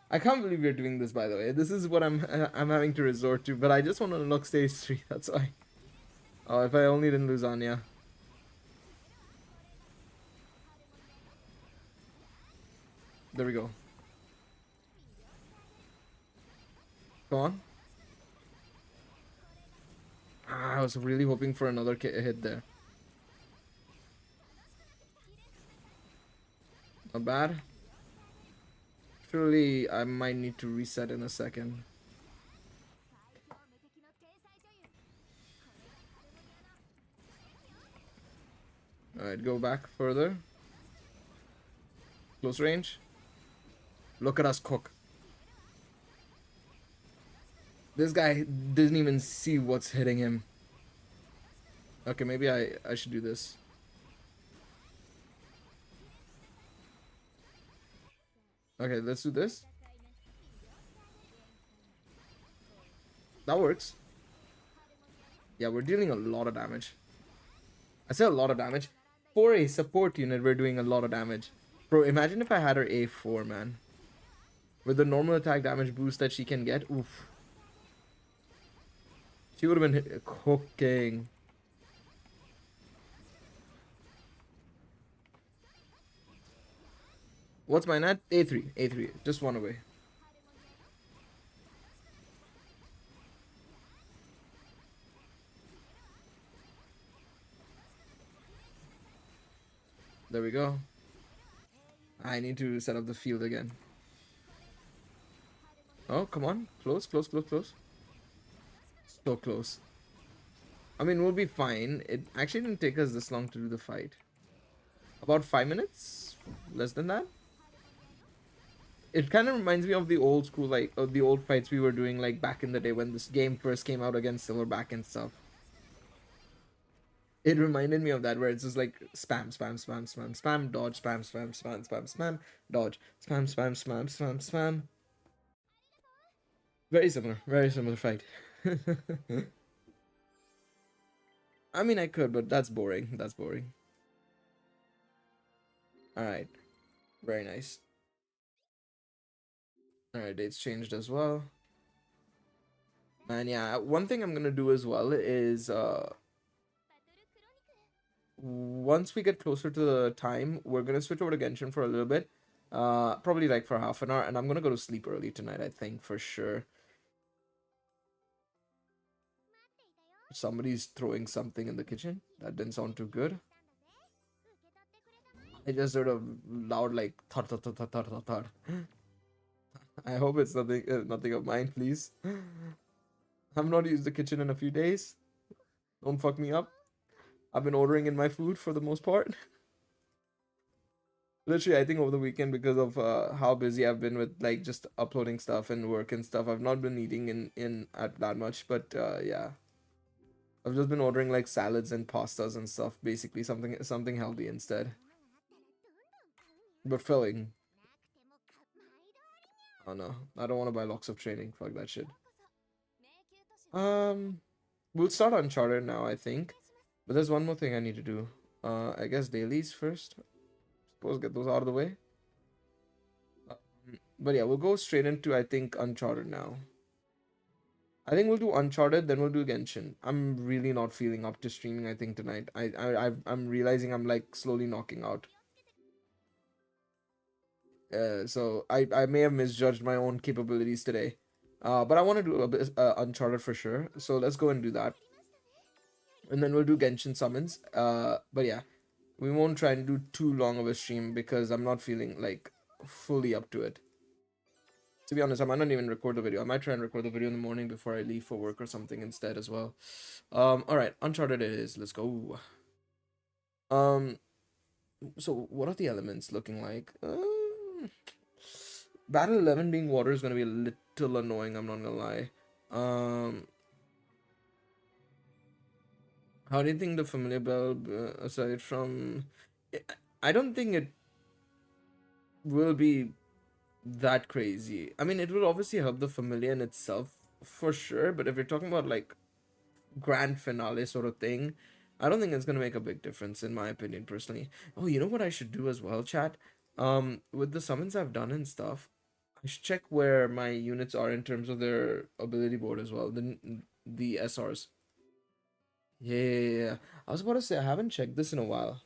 I can't believe we're doing this, by the way. This is what I'm having to resort to, but I just want to unlock stage 3, that's why. Oh, if I only didn't lose Anya. There we go. Come on. I was really hoping for another hit there. Not bad. Surely I might need to reset in a second. Alright, go back further. Close range. Look at us cook. This guy didn't even see what's hitting him. Okay, maybe I should do this. Okay, let's do this. That works. Yeah, we're dealing a lot of damage. I said a lot of damage. For a support unit, we're doing a lot of damage. Bro, imagine if I had her A4, man. With the normal attack damage boost that she can get. Oof. She would have been cooking. What's mine at? A3. A3. Just one away. There we go. I need to set up the field again. Oh, come on. Close, close, close, close. So close. I mean, we'll be fine. It actually didn't take us this long to do the fight. About 5 minutes? Less than that? It kind of reminds me of the old school, like, of the old fights we were doing, like, back in the day when this game first came out against Silverback and stuff. It reminded me of that, where it's just like spam, spam, spam, spam, spam, dodge, spam, spam, spam, spam, spam, dodge, spam, spam, spam, spam, spam. Very similar fight. I mean, I could, but that's boring. That's boring. Alright. Very nice. Alright, dates changed as well. And yeah, one thing I'm gonna do as well is once we get closer to the time, we're gonna switch over to Genshin for a little bit. Probably like for half an hour, and I'm gonna go to sleep early tonight, I think, for sure. Somebody's throwing something in the kitchen. That didn't sound too good. It just sort of loud, like thud, thud, thud, thud, thud, thud, thud. I hope it's nothing of mine, please. I've not used the kitchen in a few days. Don't fuck me up. I've been ordering in my food for the most part. Literally, I think over the weekend, because of how busy I've been with like just uploading stuff and work and stuff, I've not been eating in at that much. But yeah, I've just been ordering like salads and pastas and stuff. Basically, something healthy instead. But filling. Oh no, I don't want to buy locks of training. Fuck that shit. We'll start Uncharted now, I think. But there's one more thing I need to do. I guess dailies first. Suppose get those out of the way. But yeah, we'll go straight into, I think, Uncharted now. I think we'll do Uncharted, then we'll do Genshin. I'm really not feeling up to streaming, I think, tonight. I'm realizing I'm like slowly knocking out. So I may have misjudged my own capabilities today. But I want to do a bit Uncharted for sure. So let's go and do that. And then we'll do Genshin summons. But yeah, we won't try and do too long of a stream because I'm not feeling like fully up to it. To be honest, I might not even record the video. I might try and record the video in the morning before I leave for work or something instead as well. Alright, Uncharted it is. Let's go. So what are the elements looking like? Battle 11 being water is going to be a little annoying, I'm not gonna lie. How do you think the familiar bulb, aside from... I don't think it will be that crazy. I mean, it will obviously help the familiar in itself, for sure, but if you're talking about, like, grand finale sort of thing, I don't think it's gonna make a big difference, in my opinion, personally. Oh, you know what I should do as well, chat? With the summons I've done and stuff, I should check where my units are in terms of their ability board as well, the SRs. Yeah. I was about to say, I haven't checked this in a while.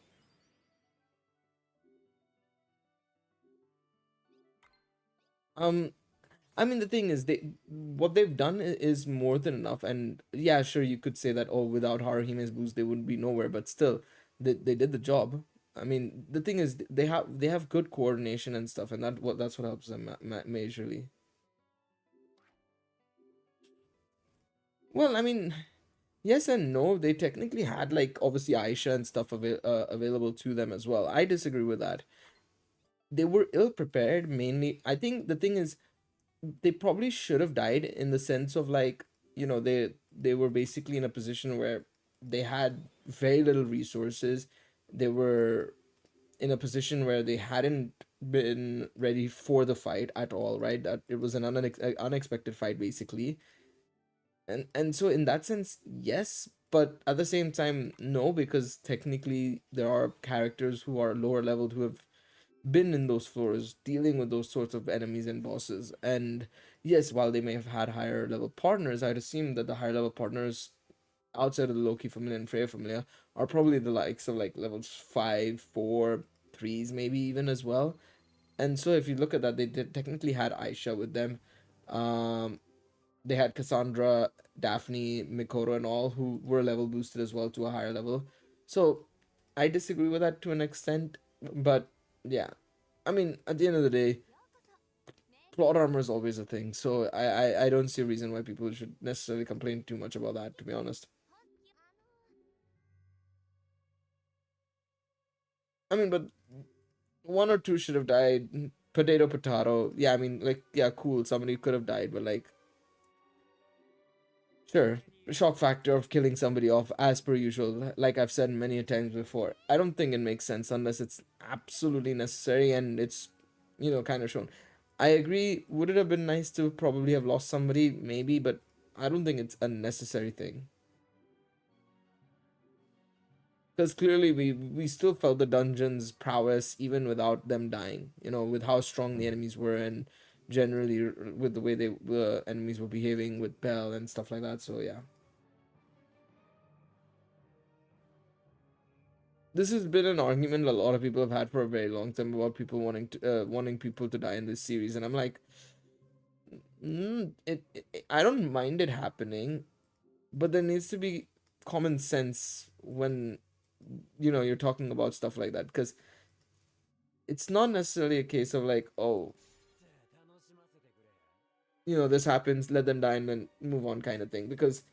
I mean, the thing is, what they've done is more than enough, and yeah, sure, you could say that, oh, without Haruhime's boost, they wouldn't be nowhere, but still, they did the job. I mean, the thing is, they have good coordination and stuff, and that's what helps them majorly. Well, I mean, Yes and no. They technically had like obviously Aisha and stuff available to them as well. I disagree with that. They were ill prepared mainly. I think the thing is they probably should have died in the sense of like, they were basically in a position where they had very little resources. They were in a position where they hadn't been ready for the fight at all, right? That it was an unexpected fight basically. And so in that sense, yes, but at the same time, no, because technically there are characters who are lower leveled who have been in those floors dealing with those sorts of enemies and bosses. And yes, while they may have had higher level partners, I'd assume that the higher level partners outside of the Loki familiar and Freya familiar are probably the likes of like levels 5, 4, 3s, maybe even as well. And so if you look at that, they did technically had Aisha with them. Um, they had Cassandra, Daphne, Mikoto, and all who were level boosted as well to a higher level. So I disagree with that to an extent, but yeah, I mean, at the end of the day, plot armor is always a thing. So I don't see a reason why people should necessarily complain too much about that, to be honest. I mean, but one or two should have died. Potato, potato. Yeah, I mean, like, yeah, cool. Somebody could have died, but like, sure, shock factor of killing somebody off as per usual, like I've said many a times before. I don't think it makes sense unless it's absolutely necessary and it's, kind of shown. I agree, would it have been nice to probably have lost somebody? Maybe, but I don't think it's a necessary thing. Because clearly we still felt the dungeon's prowess even without them dying, with how strong the enemies were and generally with the way the enemies were behaving with Bell and stuff like that, so yeah. This has been an argument a lot of people have had for a very long time about people wanting people to die in this series, and I'm like, I don't mind it happening, but there needs to be common sense when you're talking about stuff like that, because it's not necessarily a case of like, oh, this happens, let them die and then move on kind of thing, because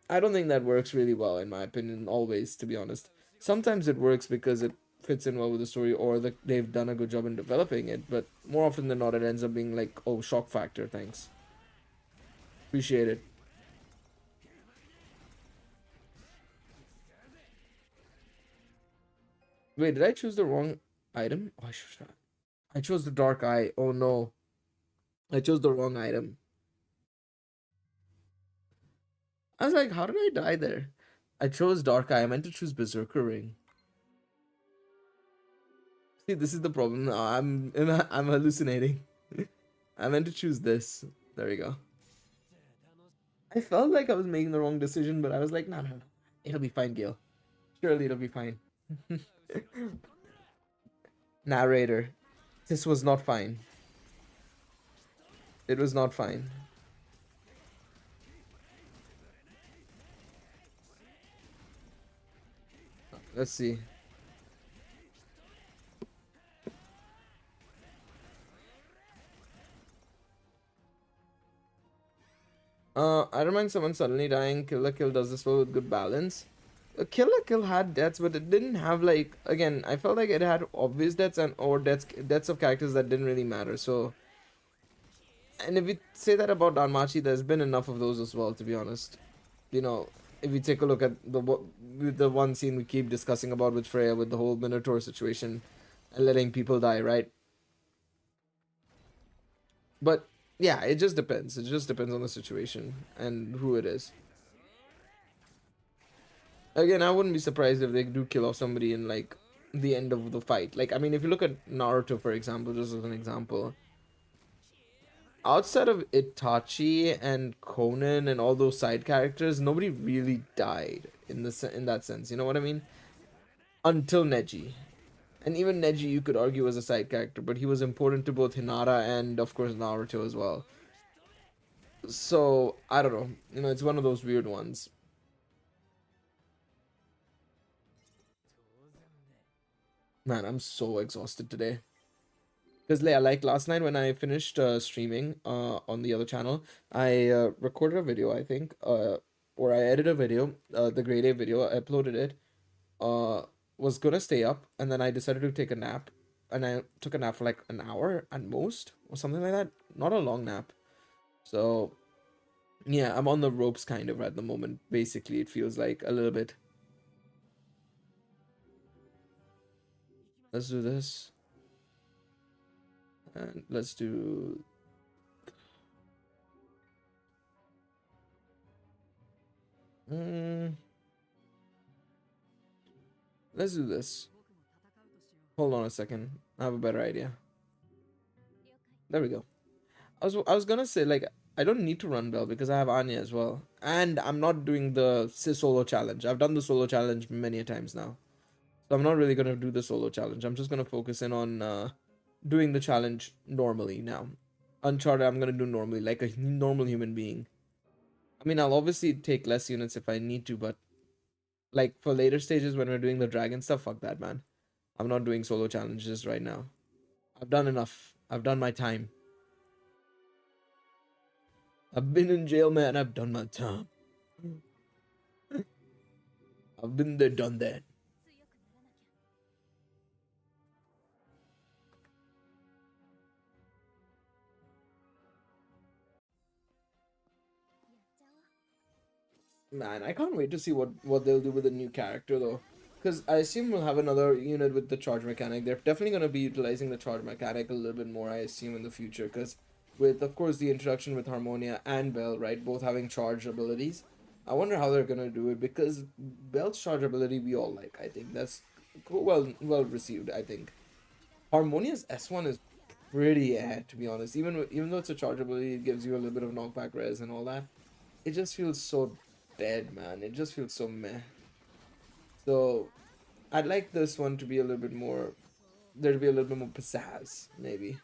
I don't think that works really well in my opinion always, to be honest. Sometimes it works because it fits in well with the story or they've done a good job in developing it, but more often than not it ends up being like, oh, shock factor, thanks. Appreciate it. Wait, did I choose the wrong item? Oh, I chose the dark eye. Oh no. I chose the wrong item. I was like, how did I die there? I chose dark eye. I meant to choose berserker ring. See, this is the problem. I'm hallucinating. I meant to choose this. There we go. I felt like I was making the wrong decision, but I was like, no, no, no. It'll be fine, Gil. Surely it'll be fine. Narrator. This was not fine. It was not fine. Let's see. I don't mind someone suddenly dying. Kill la Kill does this well with good balance. Kill la Kill had deaths, but it didn't have like, again, I felt like it had obvious deaths and or deaths of characters that didn't really matter. So, and if we say that about Danmachi, there's been enough of those as well, to be honest. If we take a look at the one scene we keep discussing about with Freya with the whole Minotaur situation and letting people die, right? But yeah, it just depends. It just depends on the situation and who it is. Again, I wouldn't be surprised if they do kill off somebody in like the end of the fight. Like, I mean, if you look at Naruto, for example, just as an example, outside of Itachi and Conan and all those side characters, nobody really died in that sense. You know what I mean? Until Neji. And even Neji, you could argue, was a side character, but he was important to both Hinata and, of course, Naruto as well. So, I don't know. It's one of those weird ones. Man, I'm so exhausted today. Because, yeah, like last night when I finished streaming on the other channel, I recorded a video, I think, or I edited a video, the grade A video, I uploaded it, was gonna stay up, and then I decided to take a nap, and I took a nap for like an hour at most, or something like that. Not a long nap. So, yeah, I'm on the ropes kind of at the moment. Basically, it feels like a little bit. Let's do this. And let's do... let's do this. Hold on a second. I have a better idea. There we go. I was gonna say, like, I don't need to run Bell because I have Anya as well. And I'm not doing the solo challenge. I've done the solo challenge many a times now. So I'm not really gonna do the solo challenge. I'm just gonna focus in on doing the challenge normally now. Uncharted, I'm gonna do normally, like a normal human being. I mean, I'll obviously take less units if I need to, but like for later stages when we're doing the dragon stuff, fuck that, man. I'm not doing solo challenges right now. I've done enough. I've done my time. I've been in jail, man. I've done my time. I've been there, done that. Man, I can't wait to see what they'll do with the new character though. Because I assume we'll have another unit with the charge mechanic. They're definitely going to be utilizing the charge mechanic a little bit more, I assume, in the future. Because with, of course, the introduction with Harmonia and Bell, right, both having charge abilities, I wonder how they're going to do it. Because Bell's charge ability we all like, I think. That's well received, I think. Harmonia's S1 is pretty to be honest. Even though it's a charge ability, it gives you a little bit of knockback res and all that. It just feels so dead, man. It just feels so meh. So I'd like this one to be a little bit more, there to be a little bit more pizzazz, maybe,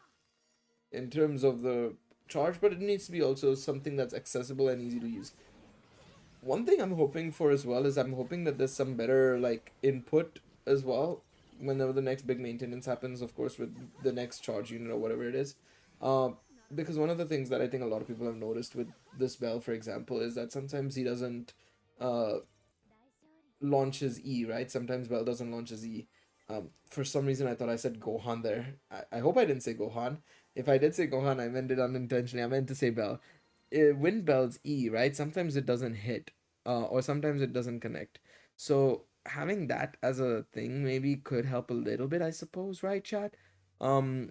in terms of the charge, but it needs to be also something that's accessible and easy to use. One thing I'm hoping for as well is I'm hoping that there's some better like input as well whenever the next big maintenance happens, of course, with the next charge unit or whatever it is. Because one of the things that I think a lot of people have noticed with this Bell, for example, is that sometimes he doesn't launch his E, right? Sometimes Bell doesn't launch his E. For some reason, I thought I said Gohan there. I hope I didn't say Gohan. If I did say Gohan, I meant it unintentionally. I meant to say Bell. When Bell's E, right? Sometimes it doesn't hit, or sometimes it doesn't connect. So having that as a thing maybe could help a little bit, I suppose, right, chat? But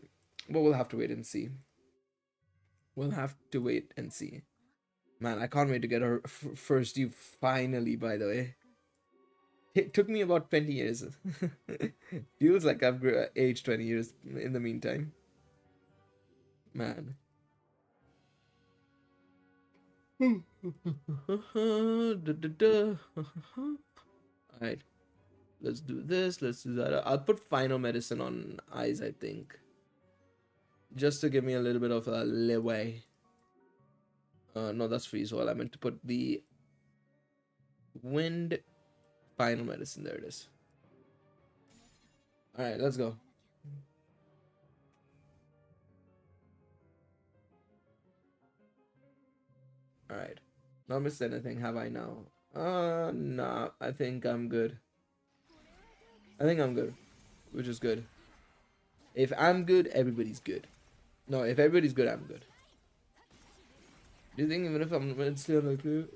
we'll have to wait and see. We'll have to wait and see. Man, I can't wait to get her first U finally, by the way. It took me about 20 years. Feels like I've aged 20 years in the meantime. Man. Alright. Let's do this. Let's do that. I'll put final medicine on eyes, I think. Just to give me a little bit of a leeway. No, that's freeze wall. I meant to put the wind final medicine. There it is. Alright, let's go. Alright. Not missed anything, have I now? Nah. I think I'm good. I think I'm good. Which is good. If I'm good, everybody's good. No, if everybody's good, I'm good. Do you think even if I'm still on the clue?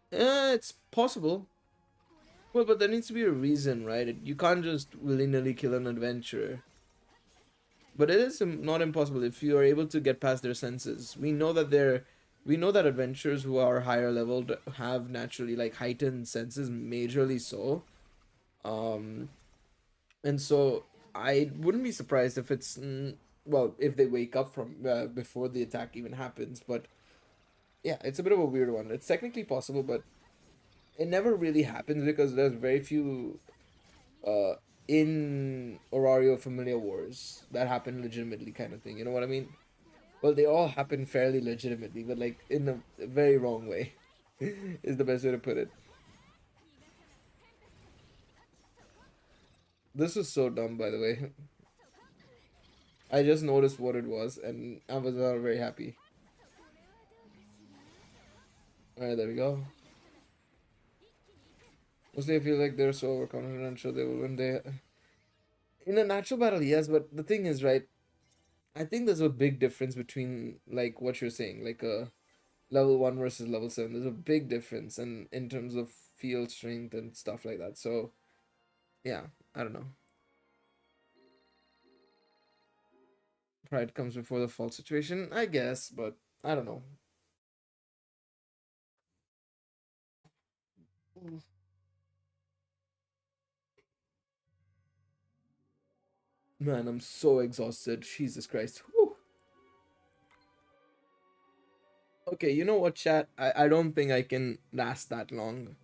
It's possible. Well, but there needs to be a reason, right? You can't just willy-nilly kill an adventurer. But it is not impossible if you are able to get past their senses. We know that adventurers who are higher leveled have naturally like heightened senses, majorly so. And so I wouldn't be surprised if it's well, if they wake up from before the attack even happens. But yeah, it's a bit of a weird one. It's technically possible, but it never really happens because there's very few in Orario Familiar Wars that happen legitimately, kind of thing. You know what I mean? Well, they all happen fairly legitimately, but like in a very wrong way is the best way to put it. This is so dumb, by the way. I just noticed what it was, and I was very happy. Alright, there we go. Mostly I feel like they're so overconfident and sure they will win. In a natural battle, yes, but the thing is, right, I think there's a big difference between, like, what you're saying, like a level 1 versus level 7. There's a big difference in terms of field strength and stuff like that. So, yeah, I don't know. Pride comes before the fall situation, I guess, but I don't know. Man, I'm so exhausted. Jesus Christ. Whew. Okay, you know what, chat? I don't think I can last that long.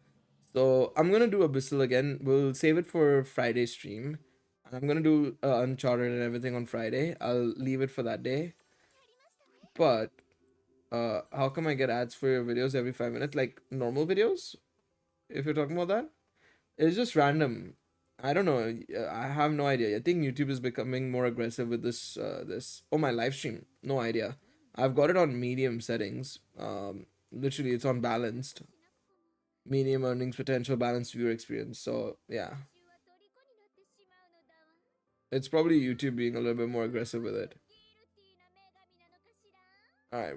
So I'm gonna do Abyssal again. We'll save it for Friday stream. I'm gonna do Uncharted and everything on Friday. I'll leave it for that day. But how come I get ads for your videos every 5 minutes? Like normal videos? If you're talking about that? It's just random. I don't know. I have no idea. I think YouTube is becoming more aggressive with this. Oh, my live stream. No idea. I've got it on medium settings. Literally, it's on balanced. Medium earnings potential, balanced viewer experience. So yeah, it's probably YouTube being a little bit more aggressive with it. All right.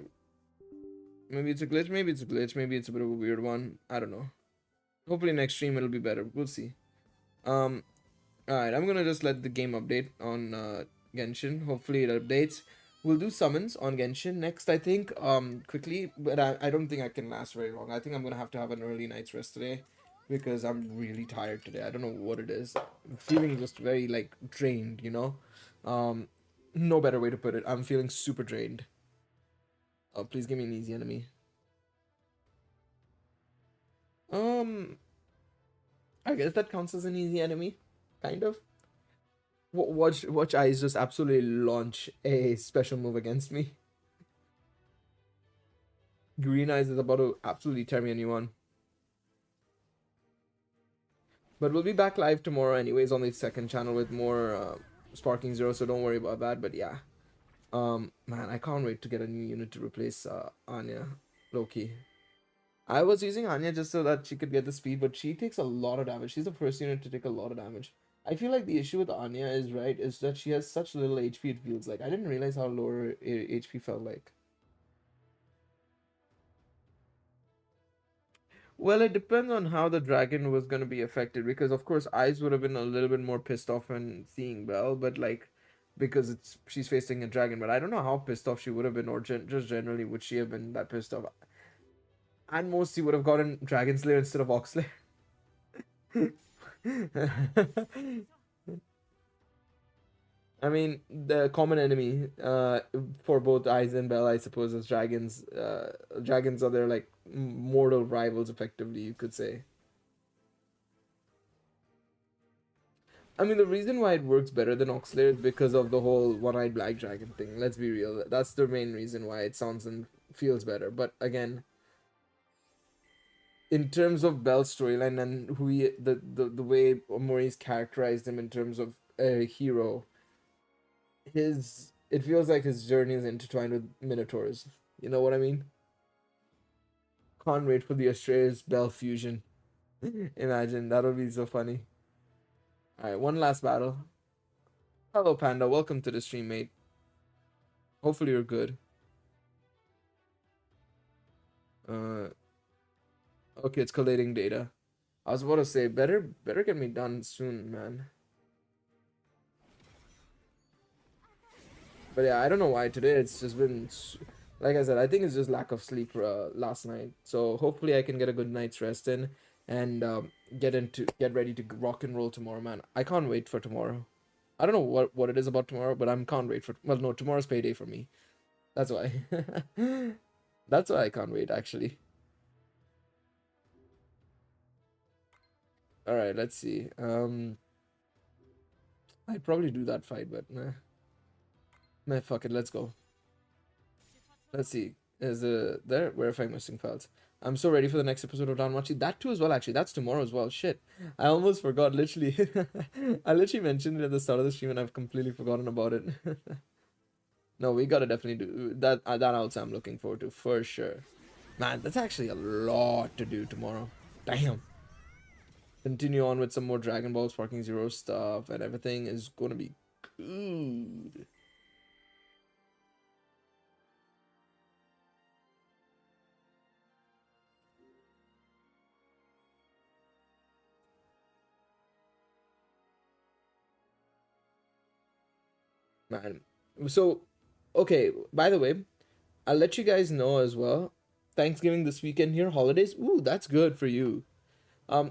Maybe it's a glitch. Maybe it's a glitch. Maybe it's a bit of a weird one. I don't know. Hopefully next stream it'll be better. We'll see. All right. I'm gonna just let the game update on Genshin. Hopefully it updates. We'll do summons on Genshin next, I think, quickly, but I don't think I can last very long. I think I'm gonna have to have an early night's rest today because I'm really tired today. I don't know what it is. I'm feeling just very, like, drained, you know? No better way to put it. I'm feeling super drained. Oh, please give me an easy enemy. I guess that counts as an easy enemy, kind of. Watch Eyes just absolutely launch a special move against me. Green Eyes is about to absolutely tear me a new one. But we'll be back live tomorrow anyways on the second channel with more Sparking Zero, so don't worry about that. But yeah. Man, I can't wait to get a new unit to replace Anya. Loki. I was using Anya just so that she could get the speed, but she takes a lot of damage. She's the first unit to take a lot of damage. I feel like the issue with Anya is that she has such little HP, it feels like. I didn't realize how low her HP felt like. Well, it depends on how the dragon was going to be affected, because of course Eyes would have been a little bit more pissed off when seeing Belle, but like, because she's facing a dragon, but I don't know how pissed off she would have been, or just generally would she have been that pissed off. And most she would have gotten Dragon Slayer instead of Oxlayer. I mean, the common enemy for both Eyes and Belle, I suppose, is dragons. Dragons are their, like, mortal rivals, effectively, you could say. I mean, the reason why it works better than Oxlayer is because of the whole one-eyed black dragon thing. Let's be real. That's the main reason why it sounds and feels better. But again, in terms of Belle's storyline and who the way Maurice characterized him in terms of a hero, it feels like his journey is intertwined with Minotaurs. You know what I mean? Can't wait for the Astraeus Belle fusion. Imagine, that would be so funny. Alright, one last battle. Hello, Panda. Welcome to the stream, mate. Hopefully you're good. Okay, it's collating data. I was about to say, better get me done soon, man. But yeah, I don't know why today it's just been, like I said, I think it's just lack of sleep last night. So hopefully I can get a good night's rest in and get ready to rock and roll tomorrow, man. I can't wait for tomorrow. I don't know what it is about tomorrow, but I can't wait for, well, no, tomorrow's payday for me. That's why. That's why I can't wait, actually. All right, let's see. I'd probably do that fight, but nah. Nah, fuck it, let's go. Let's see. Is there? Verifying missing files. I'm so ready for the next episode of Danmachi. That too as well, actually. That's tomorrow as well. Shit. I almost forgot, literally. I literally mentioned it at the start of the stream and I've completely forgotten about it. No, we gotta definitely do that. That also I'm looking forward to for sure. Man, that's actually a lot to do tomorrow. Damn. Continue on with some more Dragon Ball Sparking Zero stuff, and everything is gonna be good. Man. So, okay, by the way, I'll let you guys know as well. Thanksgiving this weekend here, holidays. Ooh, that's good for you.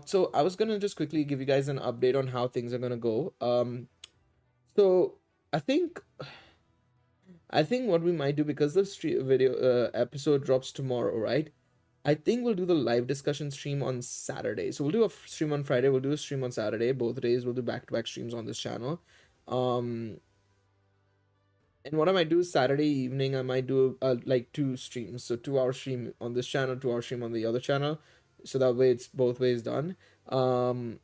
So I was gonna just quickly give you guys an update on how things are gonna go. So I think what we might do, because the video episode drops tomorrow, right? I think we'll do the live discussion stream on Saturday. So we'll do a stream on Friday, we'll do a stream on Saturday. Both days we'll do back-to-back streams on this channel. And what I might do is Saturday evening, I might do like 2 streams. So 2-hour stream on this channel, 2-hour stream on the other channel. So that way it's both ways done. And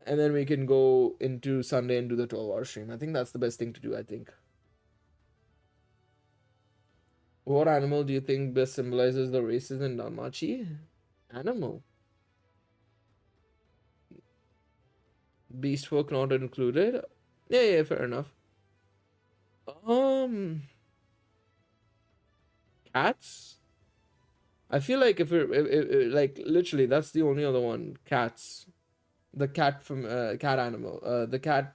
then we can go into Sunday and do the 12-hour stream. I think that's the best thing to do, I think. What animal do you think best symbolizes the races in Danmachi? Animal. Beast folk not included? Yeah, fair enough. Cats? I feel like if like literally that's the only other one. Cats. The cat from cat animal. The cat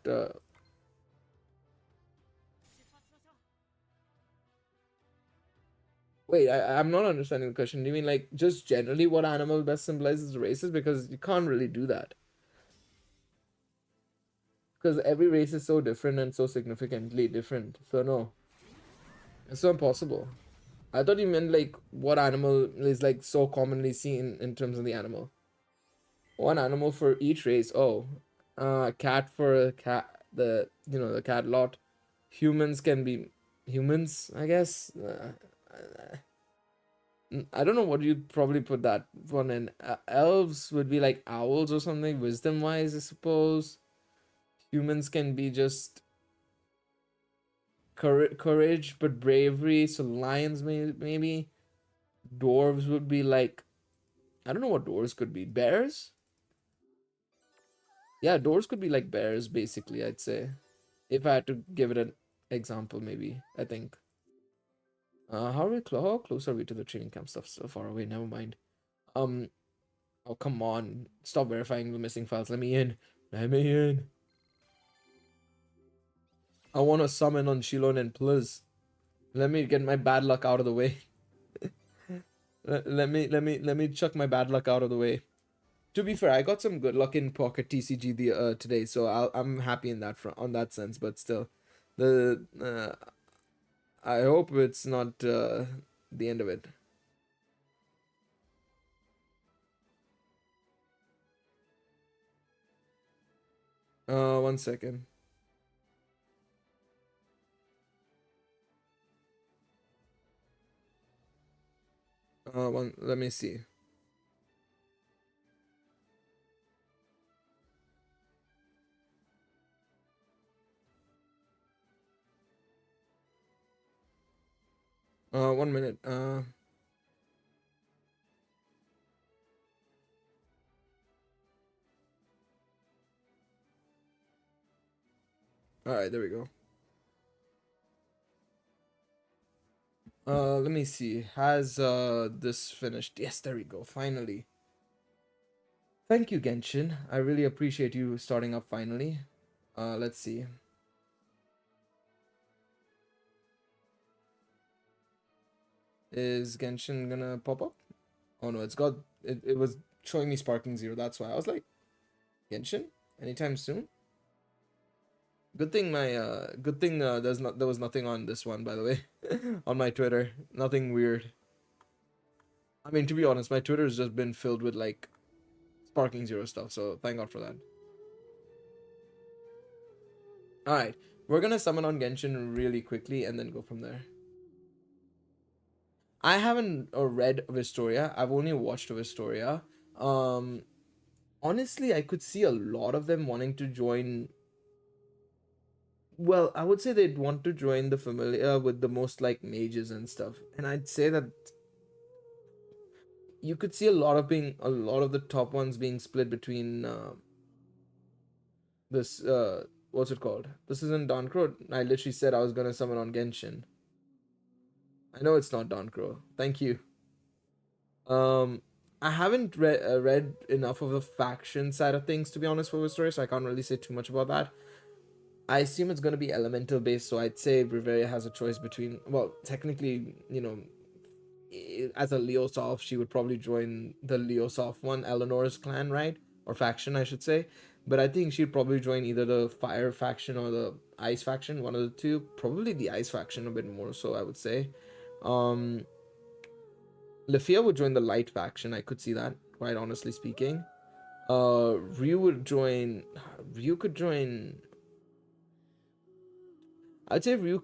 Wait, I'm not understanding the question. Do you mean like just generally what animal best symbolizes races? Because you can't really do that. Because every race is so different and so significantly different. So no. It's so impossible. I thought you meant like what animal is like so commonly seen in terms of the animal. One animal for each race. Oh, cat for cat. The cat lot. Humans can be humans, I guess. I don't know what you'd probably put that one in. Elves would be like owls or something, wisdom wise, I suppose. Humans can be just courage, but bravery. So lions, maybe. Dwarves would be like, I don't know what dwarves could be. Bears? Yeah, dwarves could be like bears, basically, I'd say. If I had to give it an example, maybe, I think. How close are we to the training camp stuff? So far away, never mind. Oh, come on. Stop verifying the missing files. Let me in. Let me in. I want to summon on Shilon and please. Let me get my bad luck out of the way. let me chuck my bad luck out of the way. To be fair, I got some good luck in Pocket TCG today, so I'm happy in that front, on that sense. But still, I hope it's not the end of it. One second. Let me see. One minute. All right, there we go. Let me see. Has this finished? Yes, there we go. Finally. Thank you, Genshin. I really appreciate you starting up finally. Let's see. Is Genshin gonna pop up? Oh no, it was showing me Sparking Zero. That's why I was like, Genshin anytime soon. Good thing there was nothing on this one, by the way. On my Twitter, nothing weird. I mean, to be honest, my Twitter has just been filled with like Sparking Zero stuff, so thank God for that. All right, we're gonna summon on Genshin really quickly and then go from there. I haven't read Vistoria. I've only watched Vistoria. Honestly, I could see a lot of them wanting to join Well, I would say they'd want to join the familiar with the most like mages and stuff, and I'd say that you could see a lot of the top ones being split between this what's it called? This isn't Danchro. I literally said I was gonna summon on Genshin. I know it's not Danchro. Thank you. I haven't read enough of the faction side of things to be honest for the story, so I can't really say too much about that. I assume it's gonna be elemental based, so I'd say Riveria has a choice between. Well, technically, you know, as a Leosoft, she would probably join the Leosoft one, Eleanor's clan, right? Or faction, I should say. But I think she'd probably join either the Fire faction or the Ice faction, one of the two. Probably the Ice faction a bit more so, I would say. Um, Lafia would join the Light faction. I could see that, quite honestly speaking. Ryu would join. Ryu could join. I'd say Ryu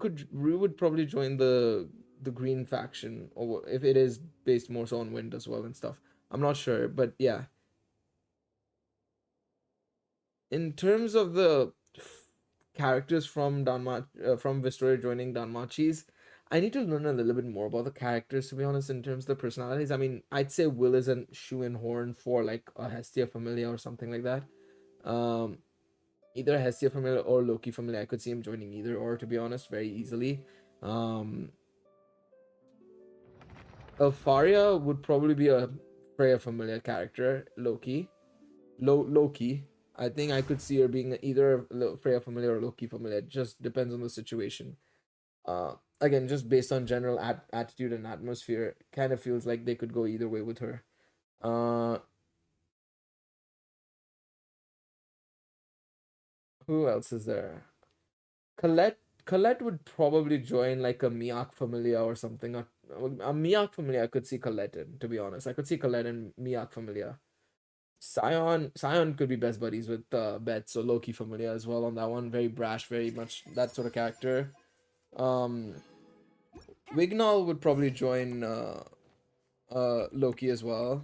would probably join the green faction, or if it is based more so on wind as well and stuff. I'm not sure, but yeah. In terms of the characters from from Vistoria joining Danmachi's, I need to learn a little bit more about the characters to be honest. In terms of the personalities, I mean, I'd say Will is a shoe and horn for like a Hestia Familia or something like that. Um, Either Hestia Familia or Loki Familia. I could see him joining either or to be honest, very easily. Um, Alfaria would probably be a Freya Familia character. Loki. I think I could see her being either Freya Familia or Loki Familia. It just depends on the situation. Again, just based on general attitude and atmosphere, kind of feels like they could go either way with her. Uh, who else is there? Colette would probably join like a Miak Familia or something. A Miak Familia, I could see Colette in, to be honest. I could see Colette and Miak Familia. Sion could be best buddies with Beth, so Loki Familia as well on that one. Very brash, very much that sort of character. Um, Wignall would probably join Loki as well.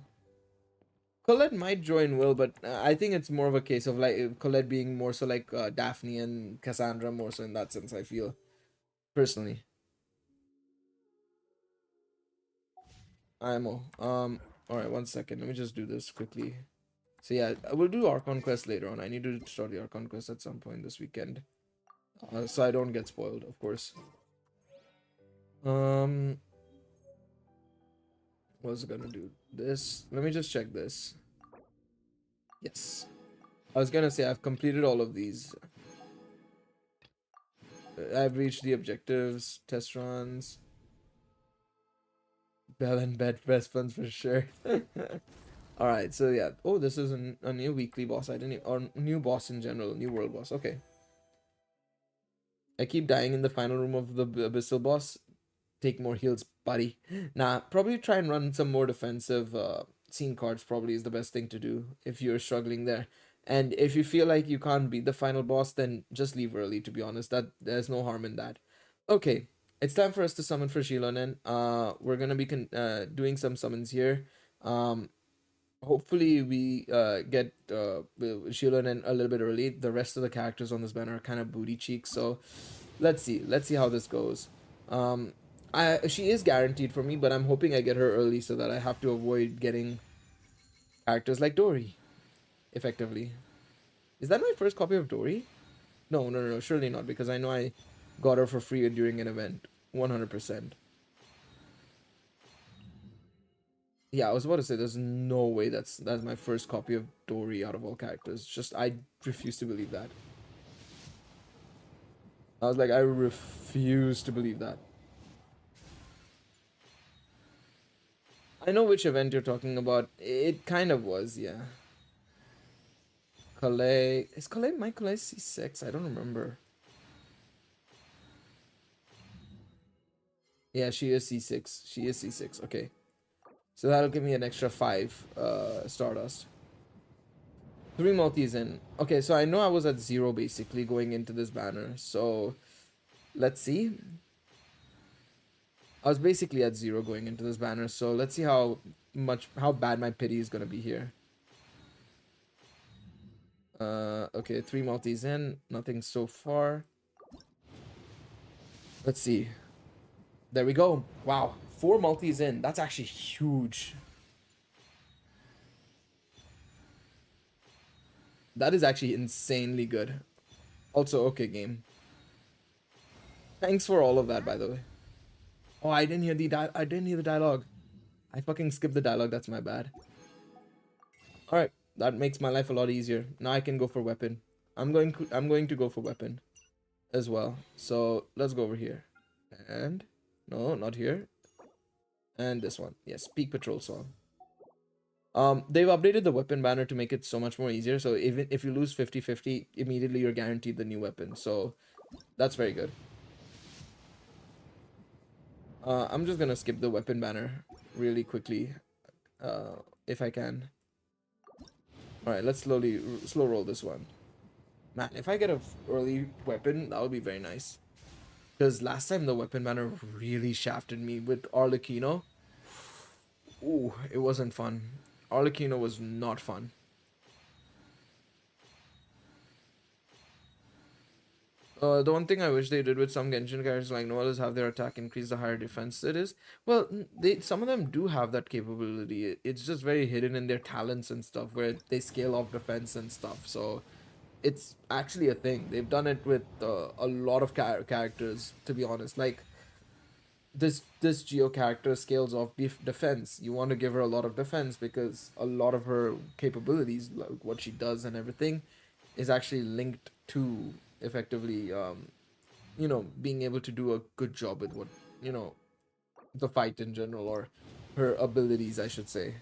Colette might join Will, but I think it's more of a case of like Colette being more so like Daphne and Cassandra more so in that sense. I feel personally. IMO. All right, 1 second. Let me just do this quickly. So yeah, we'll do Archon Quest later on. I need to start the Archon Quest at some point this weekend, so I don't get spoiled, of course. Was gonna do this. Let me just check this. Yes, I was gonna say I've completed all of these. I've reached the objectives, test runs. Bell and bed best friends for sure. All right, so yeah. Oh, this is a new weekly boss. I didn't even, or new boss in general, new world boss. Okay. I keep dying in the final room of the abyssal boss. Take more heals, buddy. Nah, probably try and run some more defensive scene cards. Probably is the best thing to do if you're struggling there. And if you feel like you can't beat the final boss, then just leave early. To be honest, that there's no harm in that. Okay, it's time for us to summon for Shilonen. We're gonna be doing some summons here. Hopefully we get Shilonen a little bit early. The rest of the characters on this banner are kind of booty cheeks, so let's see how this goes. She is guaranteed for me, but I'm hoping I get her early so that I have to avoid getting characters like Dory, effectively. Is that my first copy of Dory? No, surely not, because I know I got her for free during an event, 100%. Yeah, I was about to say there's no way that's my first copy of Dory out of all characters. Just I refuse to believe that. I was like, I refuse to believe that. I know which event you're talking about. It kind of was, yeah. Calais. Is Calais my Calais C6? I don't remember. Yeah, she is C6. She is C6. Okay. So that'll give me an extra 5 Stardust. 3 multis in. Okay, so I know I was at 0 basically going into this banner. So let's see. I was basically at 0 going into this banner. So let's see how bad my pity is gonna be here. Okay, 3 multis in. Nothing so far. Let's see. There we go. Wow, 4 multis in. That's actually huge. That is actually insanely good. Also, okay, game. Thanks for all of that, by the way. Oh, I didn't hear the dialogue. I fucking skipped the dialogue. That's my bad. All right, that makes my life a lot easier. Now I can go for weapon. I'm going to go for weapon as well. So let's go over here. And no, not here. And this one. Yes, Peak Patrol song. They've updated the weapon banner to make it so much more easier. So even if you lose 50-50, immediately you're guaranteed the new weapon. So that's very good. I'm just gonna skip the weapon banner really quickly, if I can. All right, let's slow roll this one. Man, if I get a early weapon, that would be very nice. Because last time the weapon banner really shafted me with Arlecchino. Ooh, it wasn't fun. Arlecchino was not fun. The one thing I wish they did with some Genshin characters like Noel is have their attack increase the higher defense it is. Well, some of them do have that capability. It's just very hidden in their talents and stuff where they scale off defense and stuff. So it's actually a thing. They've done it with a lot of characters, to be honest. Like this Geo character scales off defense. You want to give her a lot of defense because a lot of her capabilities, like what she does and everything, is actually linked to effectively you know, being able to do a good job with what, you know, the fight in general, or her abilities, I should say.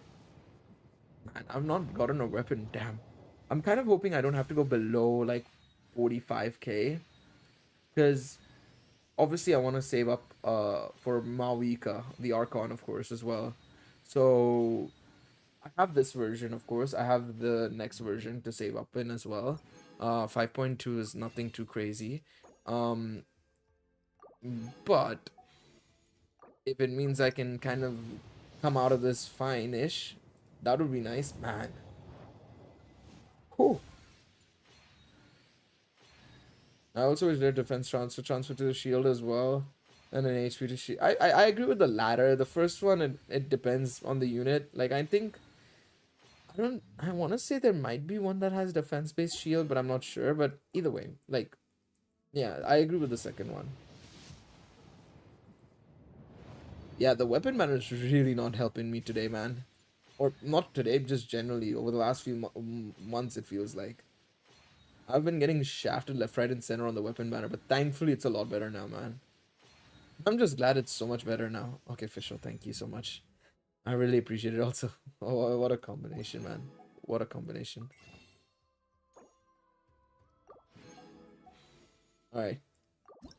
Man, I've not gotten a weapon. Damn. I'm kind of hoping I don't have to go below like 45k, because obviously I want to save up for Mawika, the Archon, of course, as well. So I have this version, of course. I have the next version to save up in as well. 5.2 is nothing too crazy. But if it means I can kind of come out of this fine-ish, that would be nice, man. Whew. I also wish their defense transfer to the shield as well, and an HP to shield. I agree with the latter. The first one, it depends on the unit. Like, I think I want to say there might be one that has defense-based shield, but I'm not sure. But either way, like, yeah, I agree with the second one. Yeah, the weapon banner is really not helping me today, man. Or not today, just generally over the last few months, it feels like. I've been getting shafted left, right, and center on the weapon banner, but thankfully it's a lot better now, man. I'm just glad it's so much better now. Okay, Fischl, thank you so much. I really appreciate it also. Oh, what a combination, man. What a combination. Alright.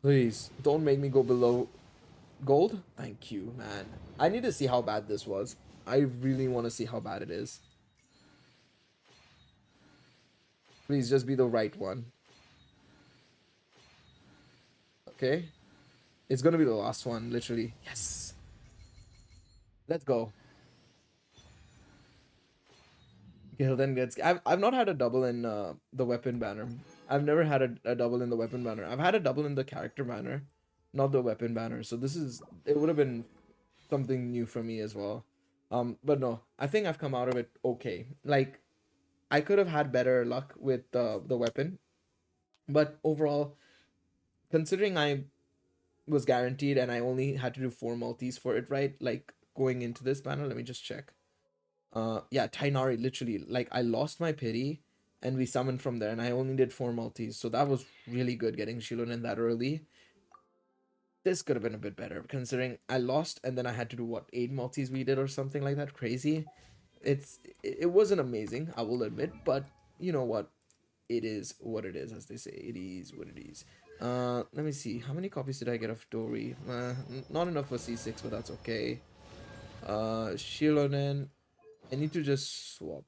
Please, don't make me go below gold. Thank you, man. I need to see how bad this was. I really want to see how bad it is. Please just be the right one. Okay. It's gonna be the last one, literally. Yes. Let's go. Gildan gets. I've not had a double in the weapon banner. I've never had a double in the weapon banner. I've had a double in the character banner, not the weapon banner. So it would have been something new for me as well. But no, I think I've come out of it okay. Like, I could have had better luck with the weapon, but overall, considering I was guaranteed and I only had to do 4 multis for it, right? Like, going into this banner, let me just check. Yeah, Tainari, literally, like, I lost my pity and we summoned from there, and I only did 4 multis, so that was really good getting Shilon in that early. This could have been a bit better, considering I lost and then I had to do what, 8 multis we did or something like that. Crazy. It wasn't amazing, I will admit, but you know what? It is what it is, as they say. It is what it is. Let me see. How many copies did I get of Dory? Not enough for C6, but that's okay. Shilonen. I need to just swap.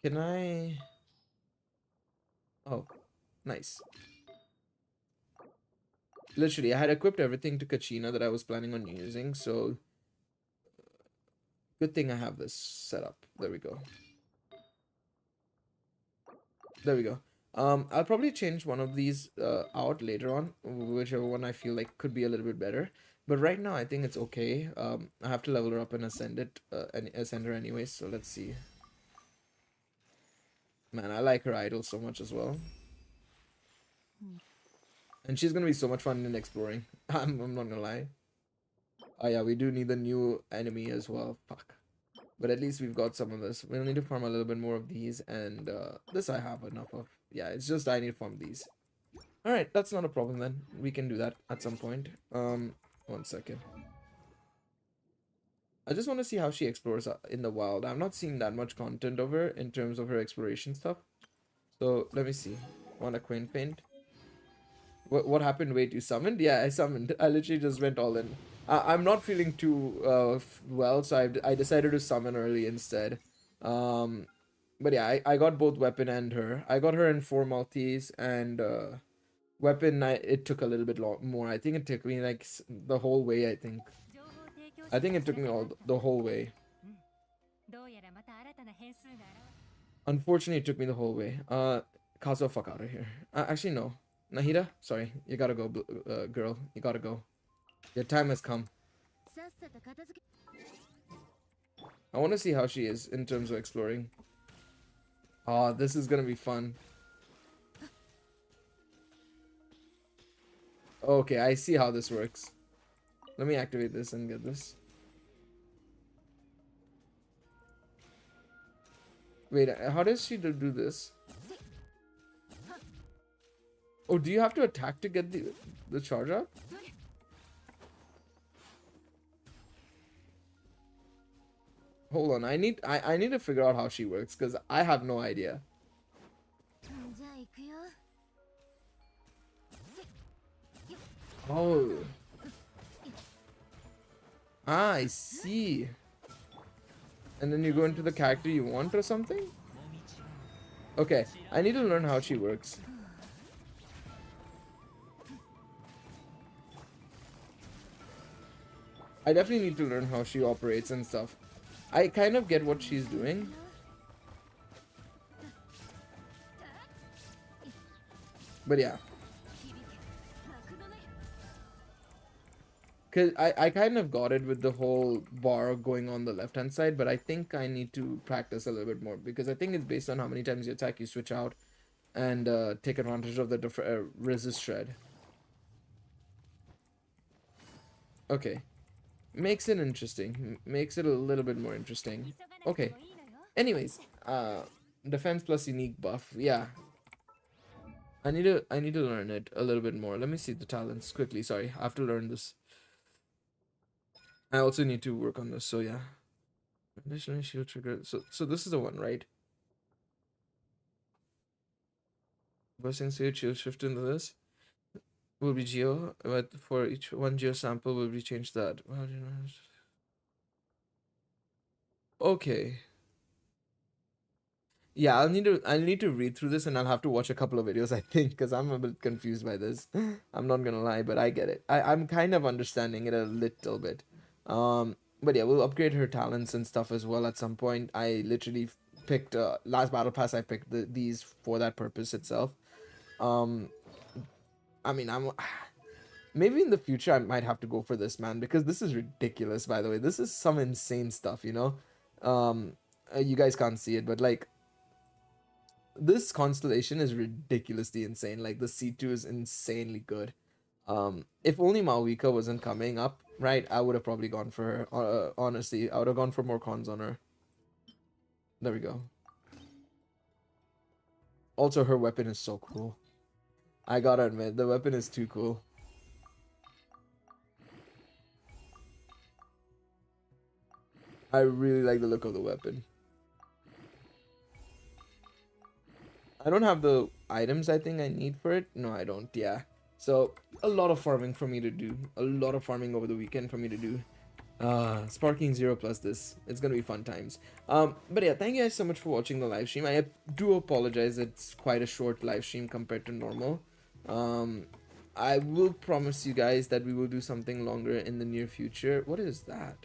Can I? Oh, nice. Literally, I had equipped everything to Kachina that I was planning on using, so good thing I have this set up. There we go. There we go. I'll probably change one of these out later on, whichever one I feel like could be a little bit better. But right now, I think it's okay. I have to level her up and ascend her anyway. So let's see. Man, I like her idol so much as well, and she's gonna be so much fun in exploring. I'm not gonna lie. Oh yeah, we do need the new enemy as well. Fuck. But at least we've got some of this. We'll need to farm a little bit more of these, and this I have enough of. Yeah, it's just I need to farm these. Alright, that's not a problem then. We can do that at some point. 1 second. I just want to see how she explores in the wild. I'm not seeing that much content of her in terms of her exploration stuff. So, let me see. Want a quaint paint? What happened? Wait, you summoned? Yeah, I summoned. I literally just went all in. I'm not feeling too well, so I decided to summon early instead. But yeah, I got both weapon and her. I got her in 4 multis, and weapon it took a little bit more. I think it took me like the whole way. I think it took me the whole way. Unfortunately, it took me the whole way. Kazuo, fuck out of here. Actually, no. Nahida, sorry, you gotta go, girl. You gotta go. Your time has come. I want to see how she is in terms of exploring. Oh, this is gonna be fun. Okay, I see how this works. Let me activate this and get this. Wait, how does she do this? Oh, do you have to attack to get the charge up? Hold on, I need to figure out how she works because I have no idea. Oh. Ah, I see. And then you go into the character you want or something? Okay, I need to learn how she works. I definitely need to learn how she operates and stuff. I kind of get what she's doing. But yeah. Because I kind of got it with the whole bar going on the left-hand side, but I think I need to practice a little bit more. Because I think it's based on how many times you attack, you switch out, and take advantage of the resist shred. Okay. Makes it interesting. Makes it a little bit more interesting. Okay. Anyways, defense plus unique buff. Yeah. I need to learn it a little bit more. Let me see the talents quickly. Sorry, I have to learn this. I also need to work on this. So yeah. Additionally, shield trigger. So this is the one, right? Bursting shield shift into this will be geo, but for each one geo sample will be changed that. Okay. Yeah, I'll need to read through this and I'll have to watch a couple of videos, I think, because I'm a bit confused by this. I'm not gonna lie, but I get it. I'm kind of understanding it a little bit. But yeah, we'll upgrade her talents and stuff as well at some point. I literally picked last battle pass. I picked these for that purpose itself. I mean, maybe in the future I might have to go for this, man, because this is ridiculous. By the way, this is some insane stuff, you know. You guys can't see it, but like, this constellation is ridiculously insane. Like, the C2 is insanely good. If only Malvika wasn't coming up, right, I would have probably gone for her. Honestly, I would have gone for more cons on her. There we go. Also, her weapon is so cool. I gotta admit, the weapon is too cool. I really like the look of the weapon. I don't have the items I think I need for it. No, I don't. Yeah. So, a lot of farming for me to do. A lot of farming over the weekend for me to do. Sparking 0 plus this. It's gonna be fun times. But yeah, thank you guys so much for watching the live stream. I do apologize. It's quite a short live stream compared to normal. I will promise you guys that we will do something longer in the near future. What is that?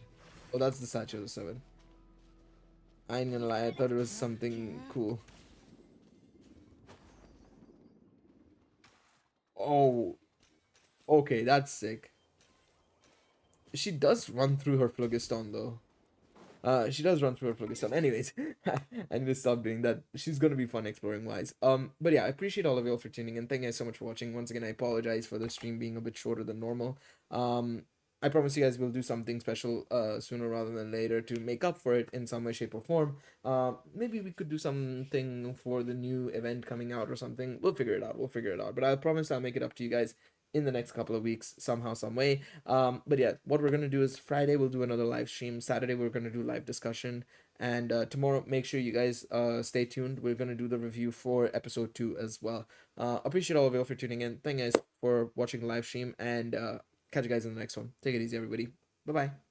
Oh, that's the Satchel 7. I ain't gonna lie, I thought it was something cool. Oh, okay, that's sick. She does run through her phlogiston though. She does run through her phlogiston. Anyways, I need to stop doing that. She's gonna be fun exploring wise. But yeah, I appreciate all of y'all for tuning in. Thank you guys so much for watching. Once again, I apologize for the stream being a bit shorter than normal. I promise you guys we'll do something special sooner rather than later to make up for it in some way, shape, or form. Maybe we could do something for the new event coming out or something. We'll figure it out. We'll figure it out. But I promise I'll make it up to you guys in the next couple of weeks somehow, some way. But yeah, what we're gonna do is Friday we'll do another live stream. Saturday we're gonna do live discussion, and tomorrow make sure you guys stay tuned. We're gonna do the review for episode 2 as well. Appreciate all of you for tuning in. Thank you guys for watching the live stream, and catch you guys in the next one. Take it easy, everybody. Bye bye.